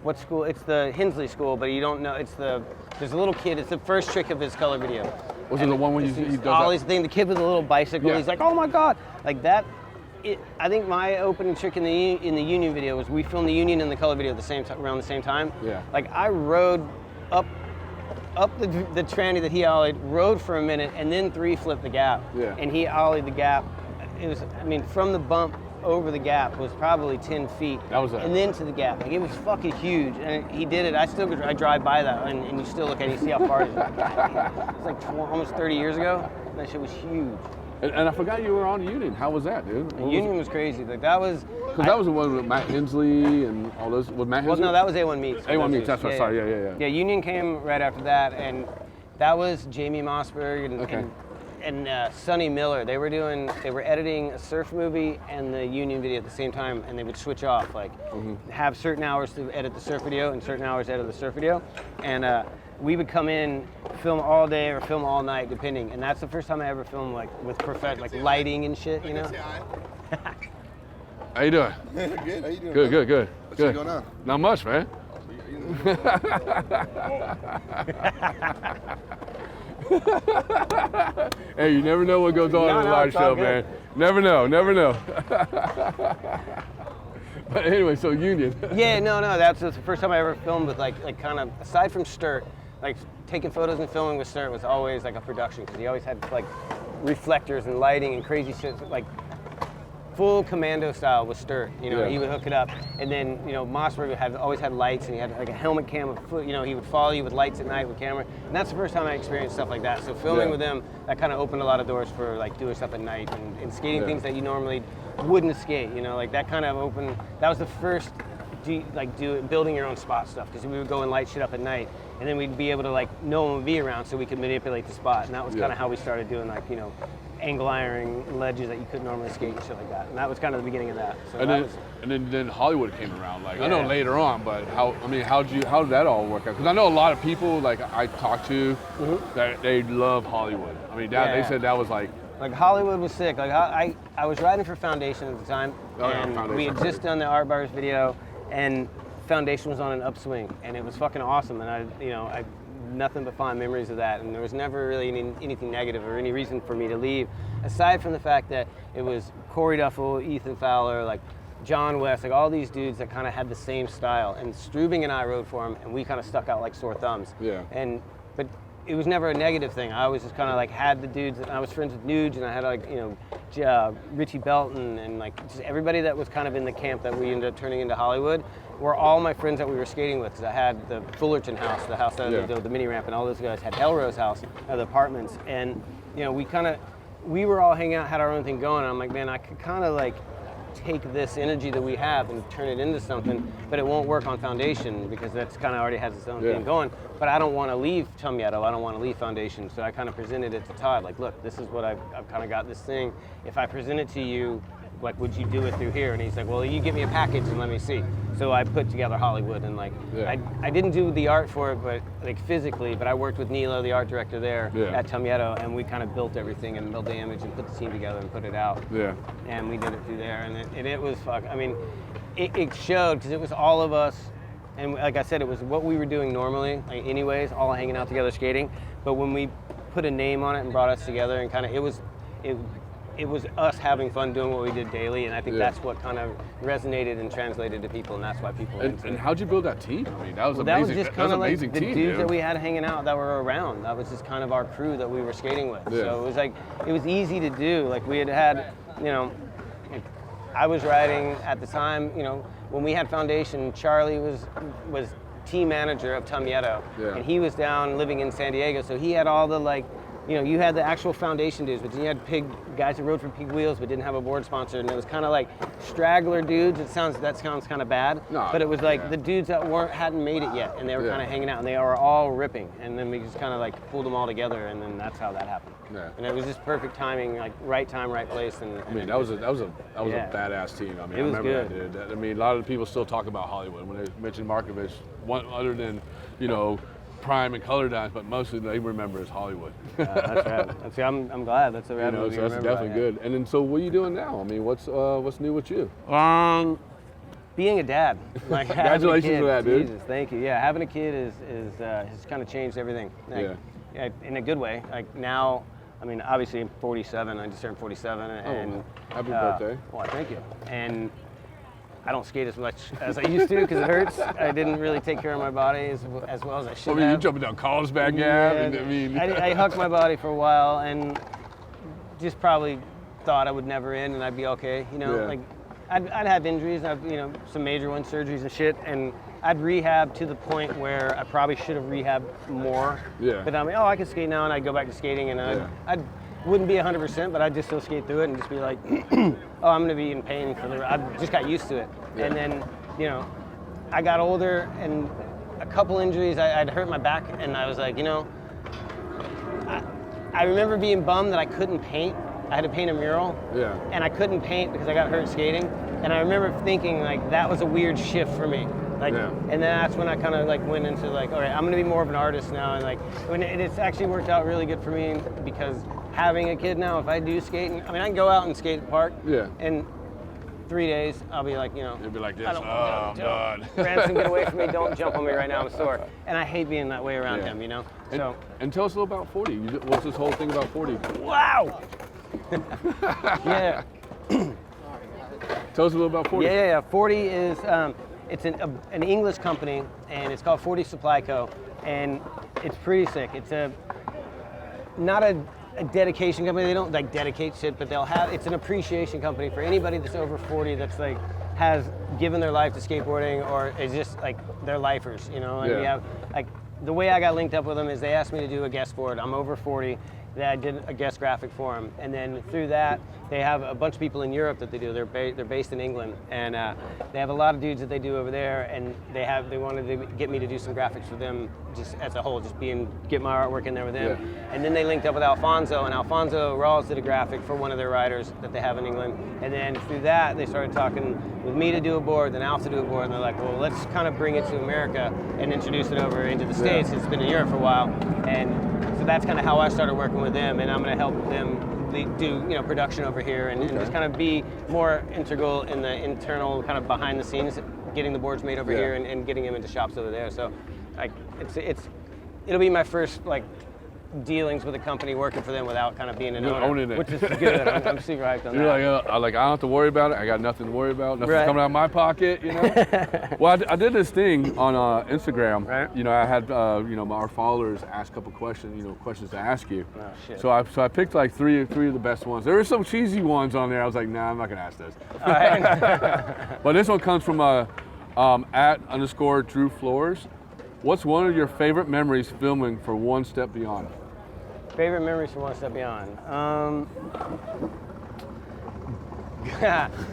what school? It's the Hensley school, but you don't know. There's a little kid. It's the first trick of his color video. Was it the one when he does Ollie's thing? The kid with the little bicycle. Yeah. He's like, oh my god, like that. I think my opening trick in the Union video was we filmed the Union and the color video around the same time. Yeah. Like I rode up the tranny that he ollied, rode for a minute, and then 3-flipped the gap. Yeah. And he ollied the gap. It was, I mean, from the bump over the gap was probably 10 feet. That was it. And then to the gap. Like, it was fucking huge. And he did it. I drive by that, and you still look at it, you see how far it is. It's like almost 30 years ago. And that shit was huge. And I forgot you were on Union. How was that, dude? Union was crazy. Like that was. Because that was the one with Matt Hensley and all those. Was Matt Hensley? Well, no, that was A1 Meets. A1 Meets. That's right. Sorry. Yeah. Yeah, Union came right after that, and that was Jamie Mossberg and Sonny Miller. They were editing a surf movie and the Union video at the same time, and they would switch off, like have certain hours to edit the surf video and certain hours to edit the surf video, and we would come in, film all day or film all night, depending. And that's the first time I ever filmed like with like lighting and shit, you know. How you doing? Good. How you doing? Good. What's going on? Not much, man. Hey, you never know what goes on in a live show, man. Never know. But anyway, so Union. Yeah, no, that's the first time I ever filmed with like kind of, aside from Stewart, like taking photos and filming with Stewart was always like a production, because he always had like reflectors and lighting and crazy shit, like full commando style with Stewart. You know, Yeah. he would hook it up, and then you know Mossberg always had lights, and he had like a helmet cam. You know, he would follow you with lights at night with camera, and that's the first time I experienced stuff like that. So filming Yeah. with him, that kind of opened a lot of doors for like doing stuff at night and skating Yeah. things that you normally wouldn't skate. You know, like that kind of opened. That was the first building your own spot stuff, because we would go and light shit up at night, and then we'd be able to like no one would be around, so we could manipulate the spot, and that was Yeah. kind of how we started doing like, you know, angle ironing ledges that you couldn't normally skate and shit like that, and that was kind of the beginning of that. So And that then, was, then Hollywood came around. Like I know Yeah. later on, but how did that all work out? Because I know a lot of people like I talked to that they love Hollywood. I mean, that, Yeah. they said that was like Hollywood was sick. Like I was riding for Foundation at the time, Oh, yeah, and Foundation. we had just done the Art Bars video, and Foundation was on an upswing, and it was fucking awesome. And I nothing but fond memories of that, and there was never really anything negative or any reason for me to leave, aside from the fact that it was Corey Duffel, Ethan Fowler, like John West, like all these dudes that kind of had the same style, and Strubing and I rode for them, and we kind of stuck out like sore thumbs. Yeah. But it was never a negative thing. I always just kind of like had the dudes, and I was friends with Nuge, and I had like, you know, Richie Belton, and like just everybody that was kind of in the camp that we ended up turning into Hollywood were all my friends that we were skating with, because I had the Fullerton house, the house that Yeah. the mini ramp, and all those guys had Elrose house, the apartments, and you know, we were all hanging out, had our own thing going, and I'm like, man, I could kind of like take this energy that we have and turn it into something, but it won't work on Foundation because that's kind of already has its own Yeah. thing going. But I don't want to leave Tommieto, I don't want to leave Foundation, so I kind of presented it to Todd, like, look, this is what I've kind of got this thing. If I present it to you, like, would you do it through here? And he's like, well, you give me a package and let me see. So I put together Hollywood, and like, Yeah. I didn't do the art for it, but like physically, but I worked with Nilo, the art director there Yeah. at Tommieto, and we kind of built everything and built the image and put the team together and put it out. yeah. And we did it through there, and it was I mean, it showed, because it was all of us, and like I said, it was what we were doing normally, like anyways, all hanging out together skating. But when we put a name on it and brought us together, and kind of it was us having fun doing what we did daily, and I think Yeah. that's what kind of resonated and translated to people, and that's why people were into And it. how'd you build that team? I mean, that was Well, that was amazing. just That was kind of like amazing the team, dudes dude. that we had hanging out that were around. That was just kind of our crew that we were skating with. Yeah. So it was like, it was easy to do. Like we had, you know, I was riding at the time, you know, when we had Foundation, Charlie was team manager of Tommieto, Yeah. and he was down living in San Diego, so he had all the like, you know, you had the actual Foundation dudes, but then you had guys that rode for Pig Wheels but didn't have a board sponsor, and it was kind of like straggler dudes. That sounds kind of bad, No, but it was like yeah. the dudes that hadn't made it yet, and they were Yeah. kind of hanging out, and they were all ripping, and then we just kind of like pulled them all together, and then that's how that happened. Yeah. And it was just perfect timing, like right time, right place, and I mean, that was a Yeah. badass team. I mean, It I was remember good. that, dude. I mean, a lot of people still talk about Hollywood when they mention Markovich, one other than, you know, Prime and Color Dimes, but mostly they remember as Hollywood. that's right. I'm glad. That's a You rad know, movie. so that's Remember definitely that, yeah. good. And then, so what are you doing now? I mean, what's new with you? Being a dad. Like, having a Congratulations kid, for that, dude. Jesus, thank you. Yeah, having a kid has kind of changed everything. Like, yeah, in a good way. Like now, I mean, obviously I'm 47. I just turned 47, and happy birthday. Well, thank you. And I don't skate as much as I used to because it hurts. I didn't really take care of my body as well as I should I mean, have. you're jumping down Carlsbad Gap. Yeah, And, I mean, I hucked my body for a while and just probably thought I would never end and I'd be okay. You know, Yeah. like I'd have injuries, some major ones, surgeries and shit, and I'd rehab to the point where I probably should have rehabbed more. Yeah. But I'm like, I can skate now, and I'd go back to skating, and I wouldn't be 100%, but I'd just still skate through it and just be like, I'm going to be in pain I just got used to it. Yeah. And then, I got older and a couple injuries, I'd hurt my back, and I was like, I remember being bummed that I couldn't paint. I had to paint a mural, and I couldn't paint because I got hurt skating. And I remember thinking like that was a weird shift for me. Like, and then that's when I kind of like went into like, all right, I'm gonna be more of an artist now. And like, it's actually worked out really good for me because having a kid now, if I do skating, I mean, I can go out and skate at the park. Yeah. And 3 days, I'll be like, You'll be like this. I don't, I'm done. Ransom, get away from me! Don't jump on me right now. I'm sore, and I hate being that way around him. And tell us a little about 40. What's this whole thing about 40? Wow. Yeah. Tell us a little about 40. Yeah. 40 is it's an English company, and it's called 40 Supply Co. And it's pretty sick. It's not a a dedication company. They don't like dedicate shit, but it's an appreciation company for anybody that's over 40 that's like has given their life to skateboarding or is just like they're lifers, you know. And we have like the way I got linked up with them is they asked me to do a guest board. I'm over 40. I did a guest graphic for them, and then through that, they have a bunch of people in Europe that they do. They're based in England, and they have a lot of dudes that they do over there, and they wanted to get me to do some graphics for them, just as a whole, get my artwork in there with them. Yeah. And then they linked up with Alfonso, and Alfonso Rawls did a graphic for one of their riders that they have in England, and then through that, they started talking with me to do a board, then Alf to do a board, and they're like, well, let's kind of bring it to America and introduce it over into the States. It's been in Europe for a while, and so that's kind of how I started working with them, and I'm going to help them do production over here and just kind of be more integral in the internal kind of behind the scenes, getting the boards made over here and getting them into shops over there. So, like, it'll be my first like dealings with a company working for them without kind of being an owner, which is good. I'm super hyped on that. You're like, I don't have to worry about it. I got nothing to worry about. Nothing's coming out of my pocket, you know. Well, I did this thing on Instagram. Right. You know, I had our followers ask a couple questions, questions to ask you. Oh shit. So I picked like three of the best ones. There were some cheesy ones on there. I was like, nah, I'm not gonna ask this. All right. But this one comes from @_Drew Floors. What's one of your favorite memories filming for One Step Beyond? Favorite memories for One Step Beyond?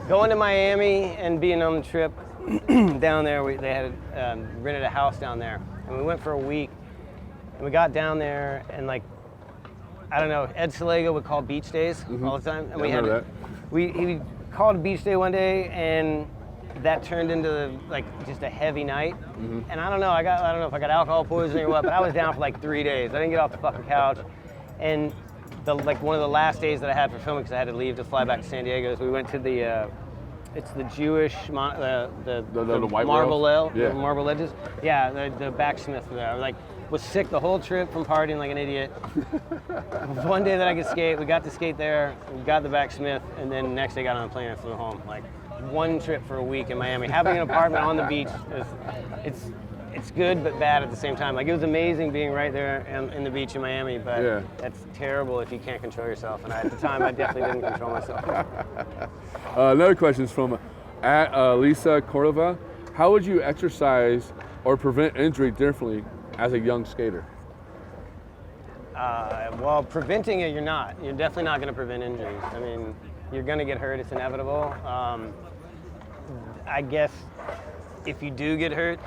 Going to Miami and being on the trip down there. They had rented a house down there, and we went for a week. And we got down there, and like, I don't know, Ed Salego would call beach days all the time, and he called a beach day one day, and that turned into like just a heavy night. And I don't know if I got alcohol poisoning or what, but I was down for like 3 days. I didn't get off the fucking couch. And one of the last days that I had for filming, because I had to leave to fly back to San Diego, is we went to it's the Jewish the marble ledges. Yeah, the backsmith there. I was sick the whole trip from partying like an idiot. One day that I could skate, we got to skate there, we got the backsmith, and then the next day got on a plane and flew home. Like, one trip for a week in Miami. Having an apartment on the beach, it's good but bad at the same time. Like, it was amazing being right there in the beach in Miami, but that's terrible if you can't control yourself. And at the time, I definitely didn't control myself. Another question is from Lisa Cordova. How would you exercise or prevent injury differently as a young skater? Well, preventing it, you're not. You're definitely not going to prevent injuries. I mean, you're going to get hurt. It's inevitable. I guess if you do get hurt,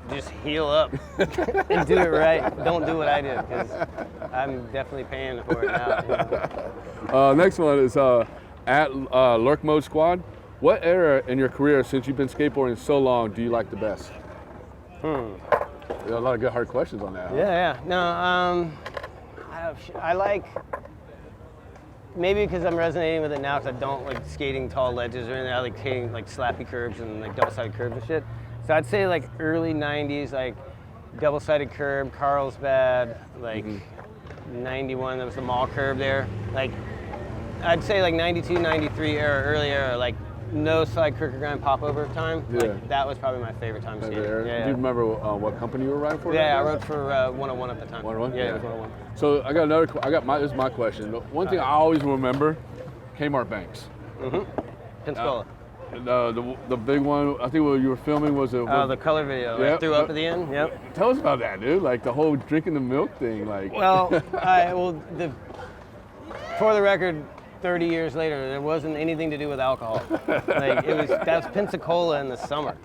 just heal up and do it right. Don't do what I did, because I'm definitely paying for it now. Next one is @Lurk Mode Squad. What era in your career, since you've been skateboarding so long, do you like the best? A lot of good hard questions on that. Huh? Yeah. No, I like, maybe because I'm resonating with it now, because I don't like skating tall ledges or anything. I like skating like slappy curbs and like double-sided curbs and shit. So I'd say like early 90s, like double-sided curb, Carlsbad, like 91, there was the mall curb there. Like, I'd say like 92, 93 era, early era, like no side crooked grind popover time. Yeah. Like, that was probably my favorite time skating. Do you remember what company you were riding for? Yeah, I rode for 101 at the time. 101? Yeah, it was 101. So this is my question. One thing I always remember, Kmart Banks. Pensacola. The big one, I think what you were filming was the color video. Yep. I threw up at the end. Yep. Tell us about that, dude. Like the whole drinking the milk thing. Like. Well, for the record, 30 years later, there wasn't anything to do with alcohol. Like that was Pensacola in the summer,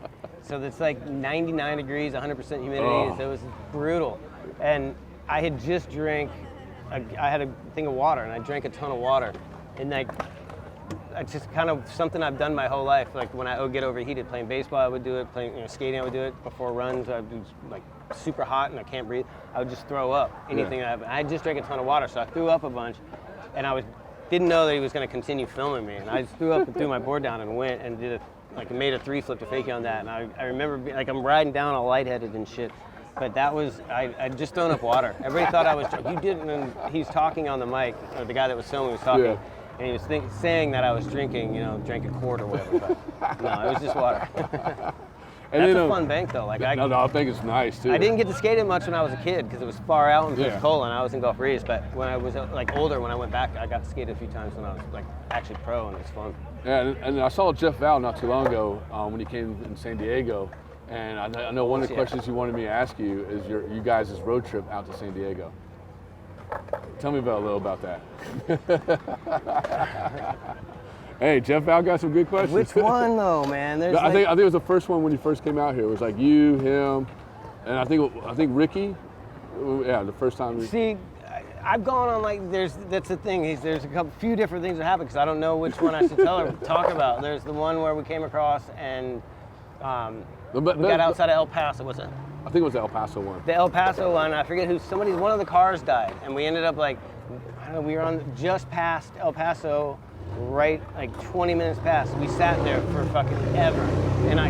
so it's like 99 degrees, 100% humidity. So it was brutal, and I had just drank. I had a thing of water, and I drank a ton of water, and like. It's just kind of something I've done my whole life. Like when I would get overheated playing baseball, I would do it. Playing skating, I would do it. Before runs, I'd be like super hot and I can't breathe. I would just throw up anything. I just drank a ton of water, so I threw up a bunch, and didn't know that he was going to continue filming me. And I just threw up and threw my board down and went and made a 3-flip to fakie on that. And I remember being, I'm riding down all lightheaded and shit. But that was, I'd just thrown up water. Everybody thought I was, you didn't, and he's talking on the mic, or the guy that was filming was talking. And he was saying that I was drinking, drank a quart or whatever. But no, it was just water. And That's then, a fun bank though. Like no, I think it's nice too. I didn't get to skate it much when I was a kid because it was far out in Yeah. Pensacola and I was in Gulf Breeze. But when I was like older, when I went back, I got to skate it a few times when I was like actually pro, and it was fun. Yeah, and I saw Jeff Val not too long ago when he came in San Diego, and I know one of the questions you wanted me to ask you is you guys' road trip out to San Diego. Tell me a little about that. Hey, Jeff Val got some good questions. Which one though, man? There's I think it was the first one when you first came out here. It was like you, him, and I think Ricky. Yeah, the first time. See, I've gone on like that's the thing. There's a few different things that happen because I don't know which one I should talk about. There's the one where we came across and we got outside of El Paso. What's it? I think it was the El Paso one. The El Paso one. I forget one of the cars died, and we ended up like I don't know. We were on just past El Paso. Right, like 20 minutes past. We sat there for fucking ever, and I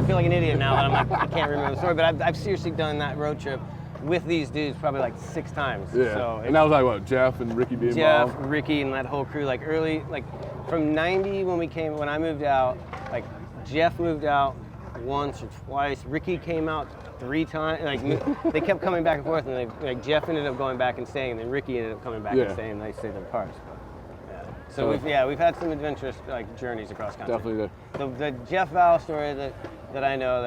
feel like an idiot now that I'm like, I can't remember the story, but I've seriously done that road trip with these dudes probably like 6 times. Yeah, so and that was like what, Jeff and Ricky being Jeff, involved? Ricky, and that whole crew, like early, like from 90 when I moved out, like Jeff moved out once or twice, Ricky came out 3 times, like they kept coming back and forth, and like Jeff ended up going back and staying, and then Ricky ended up coming back and staying, and they stayed in cars. So we've had some adventurous like journeys across country. Definitely. The Jeff Val story that I know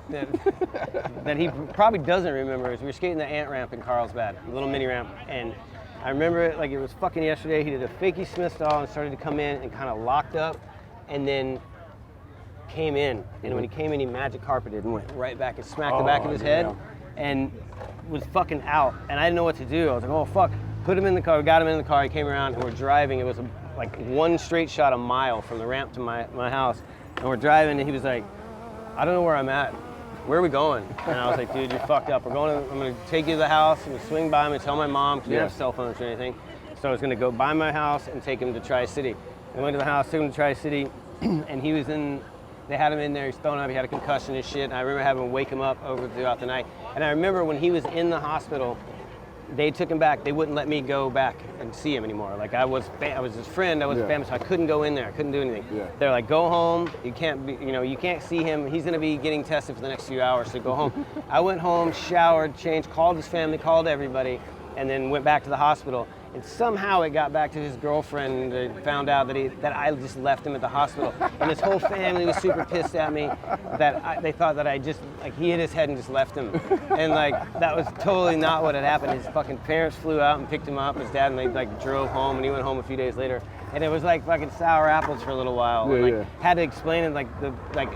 that he probably doesn't remember is we were skating the ant ramp in Carlsbad, a little mini ramp, and I remember it like it was fucking yesterday. He did a fakie Smith style and started to come in and kind of locked up, and then came in. And when he came in, he magic carpeted and went right back and smacked the back of his head, and was fucking out. And I didn't know what to do. I was like, oh fuck. Put him in the car, we got him in the car, he came around and we're driving. It was like one straight shot a mile from the ramp to my house. And we're driving and he was like, I don't know where I'm at. Where are we going? And I was like, dude, you're fucked up. I'm gonna take you to the house, I'm gonna swing by him and tell my mom, because we didn't have cell phones or anything. So I was gonna go by my house and take him to Tri-City. I went to the house, took him to Tri-City, and they had him in there, he's thrown up, he had a concussion and shit. And I remember having to wake him up throughout the night. And I remember when he was in the hospital, they took him back. They wouldn't let me go back and see him anymore. Like I was his friend. I was family, so I couldn't go in there. I couldn't do anything. Yeah. They're like, go home. You can't see him. He's gonna be getting tested for the next few hours. So go home. I went home, showered, changed, called his family, called everybody, and then went back to the hospital. And somehow it got back to his girlfriend and found out that I just left him at the hospital. And his whole family was super pissed at me that they thought that I just, like, he hit his head and just left him. And like, that was totally not what had happened. His fucking parents flew out and picked him up, his dad, and they like drove home, and he went home a few days later. And it was like fucking sour apples for a little while. Yeah, and, had to explain it, I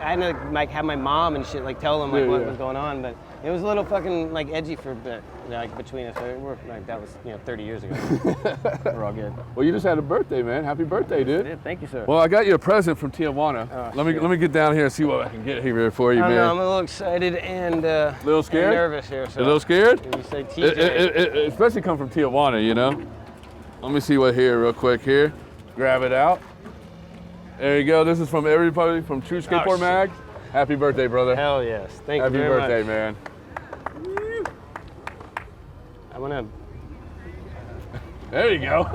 had to like have my mom and shit like tell them like what was going on, but it was a little fucking like edgy for a bit, like between us. So that was 30 years ago. We're all good. Well, you just had a birthday, man. Happy birthday, dude. I did. Thank you, sir. Well, I got you a present from Tijuana. Oh, let me get down here and see what I can get here for you, I man. know, I'm a little excited and a little scared? and nervous here. So a little scared? You say TJ. It especially come from Tijuana, you know. Let me see what here real quick here. Grab it out. There you go. This is from everybody from True Skateboard Mag. Happy birthday, brother. Hell yes. Thank you very Happy birthday, man. I'm gonna. There you go.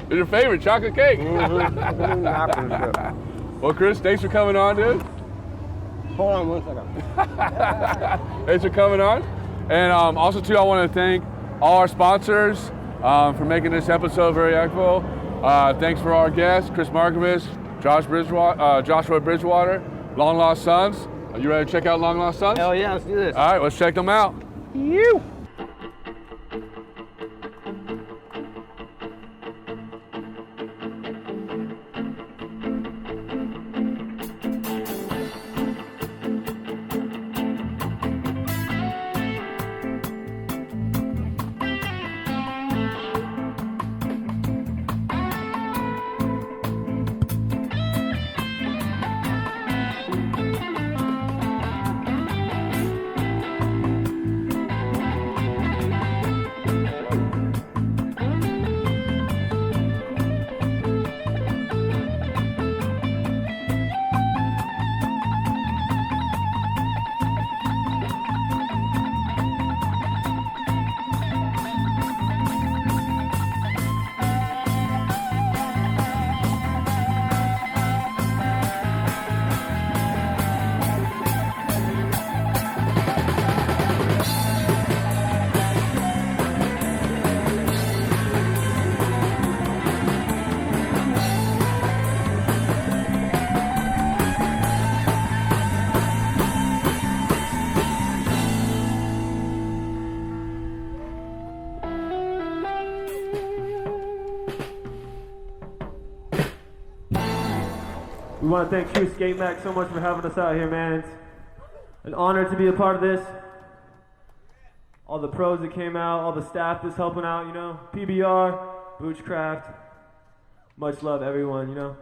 It's your favorite chocolate cake. Well, Chris, thanks for coming on, dude. Hold on 1 second. Thanks for coming on. And also, too, I want to thank all our sponsors for making this episode very helpful. Thanks for our guests, KRIS Markovich, Joshua Bridgewater, Long Lost Sons. Are you ready to check out Long Lost Sons? Hell yeah, let's do this. All right, let's check them out. You. We want to thank KRIS Skatemac so much for having us out here, man. It's an honor to be a part of this. All the pros that came out, all the staff that's helping out, you know. PBR, Boochcraft. Much love, everyone, you know.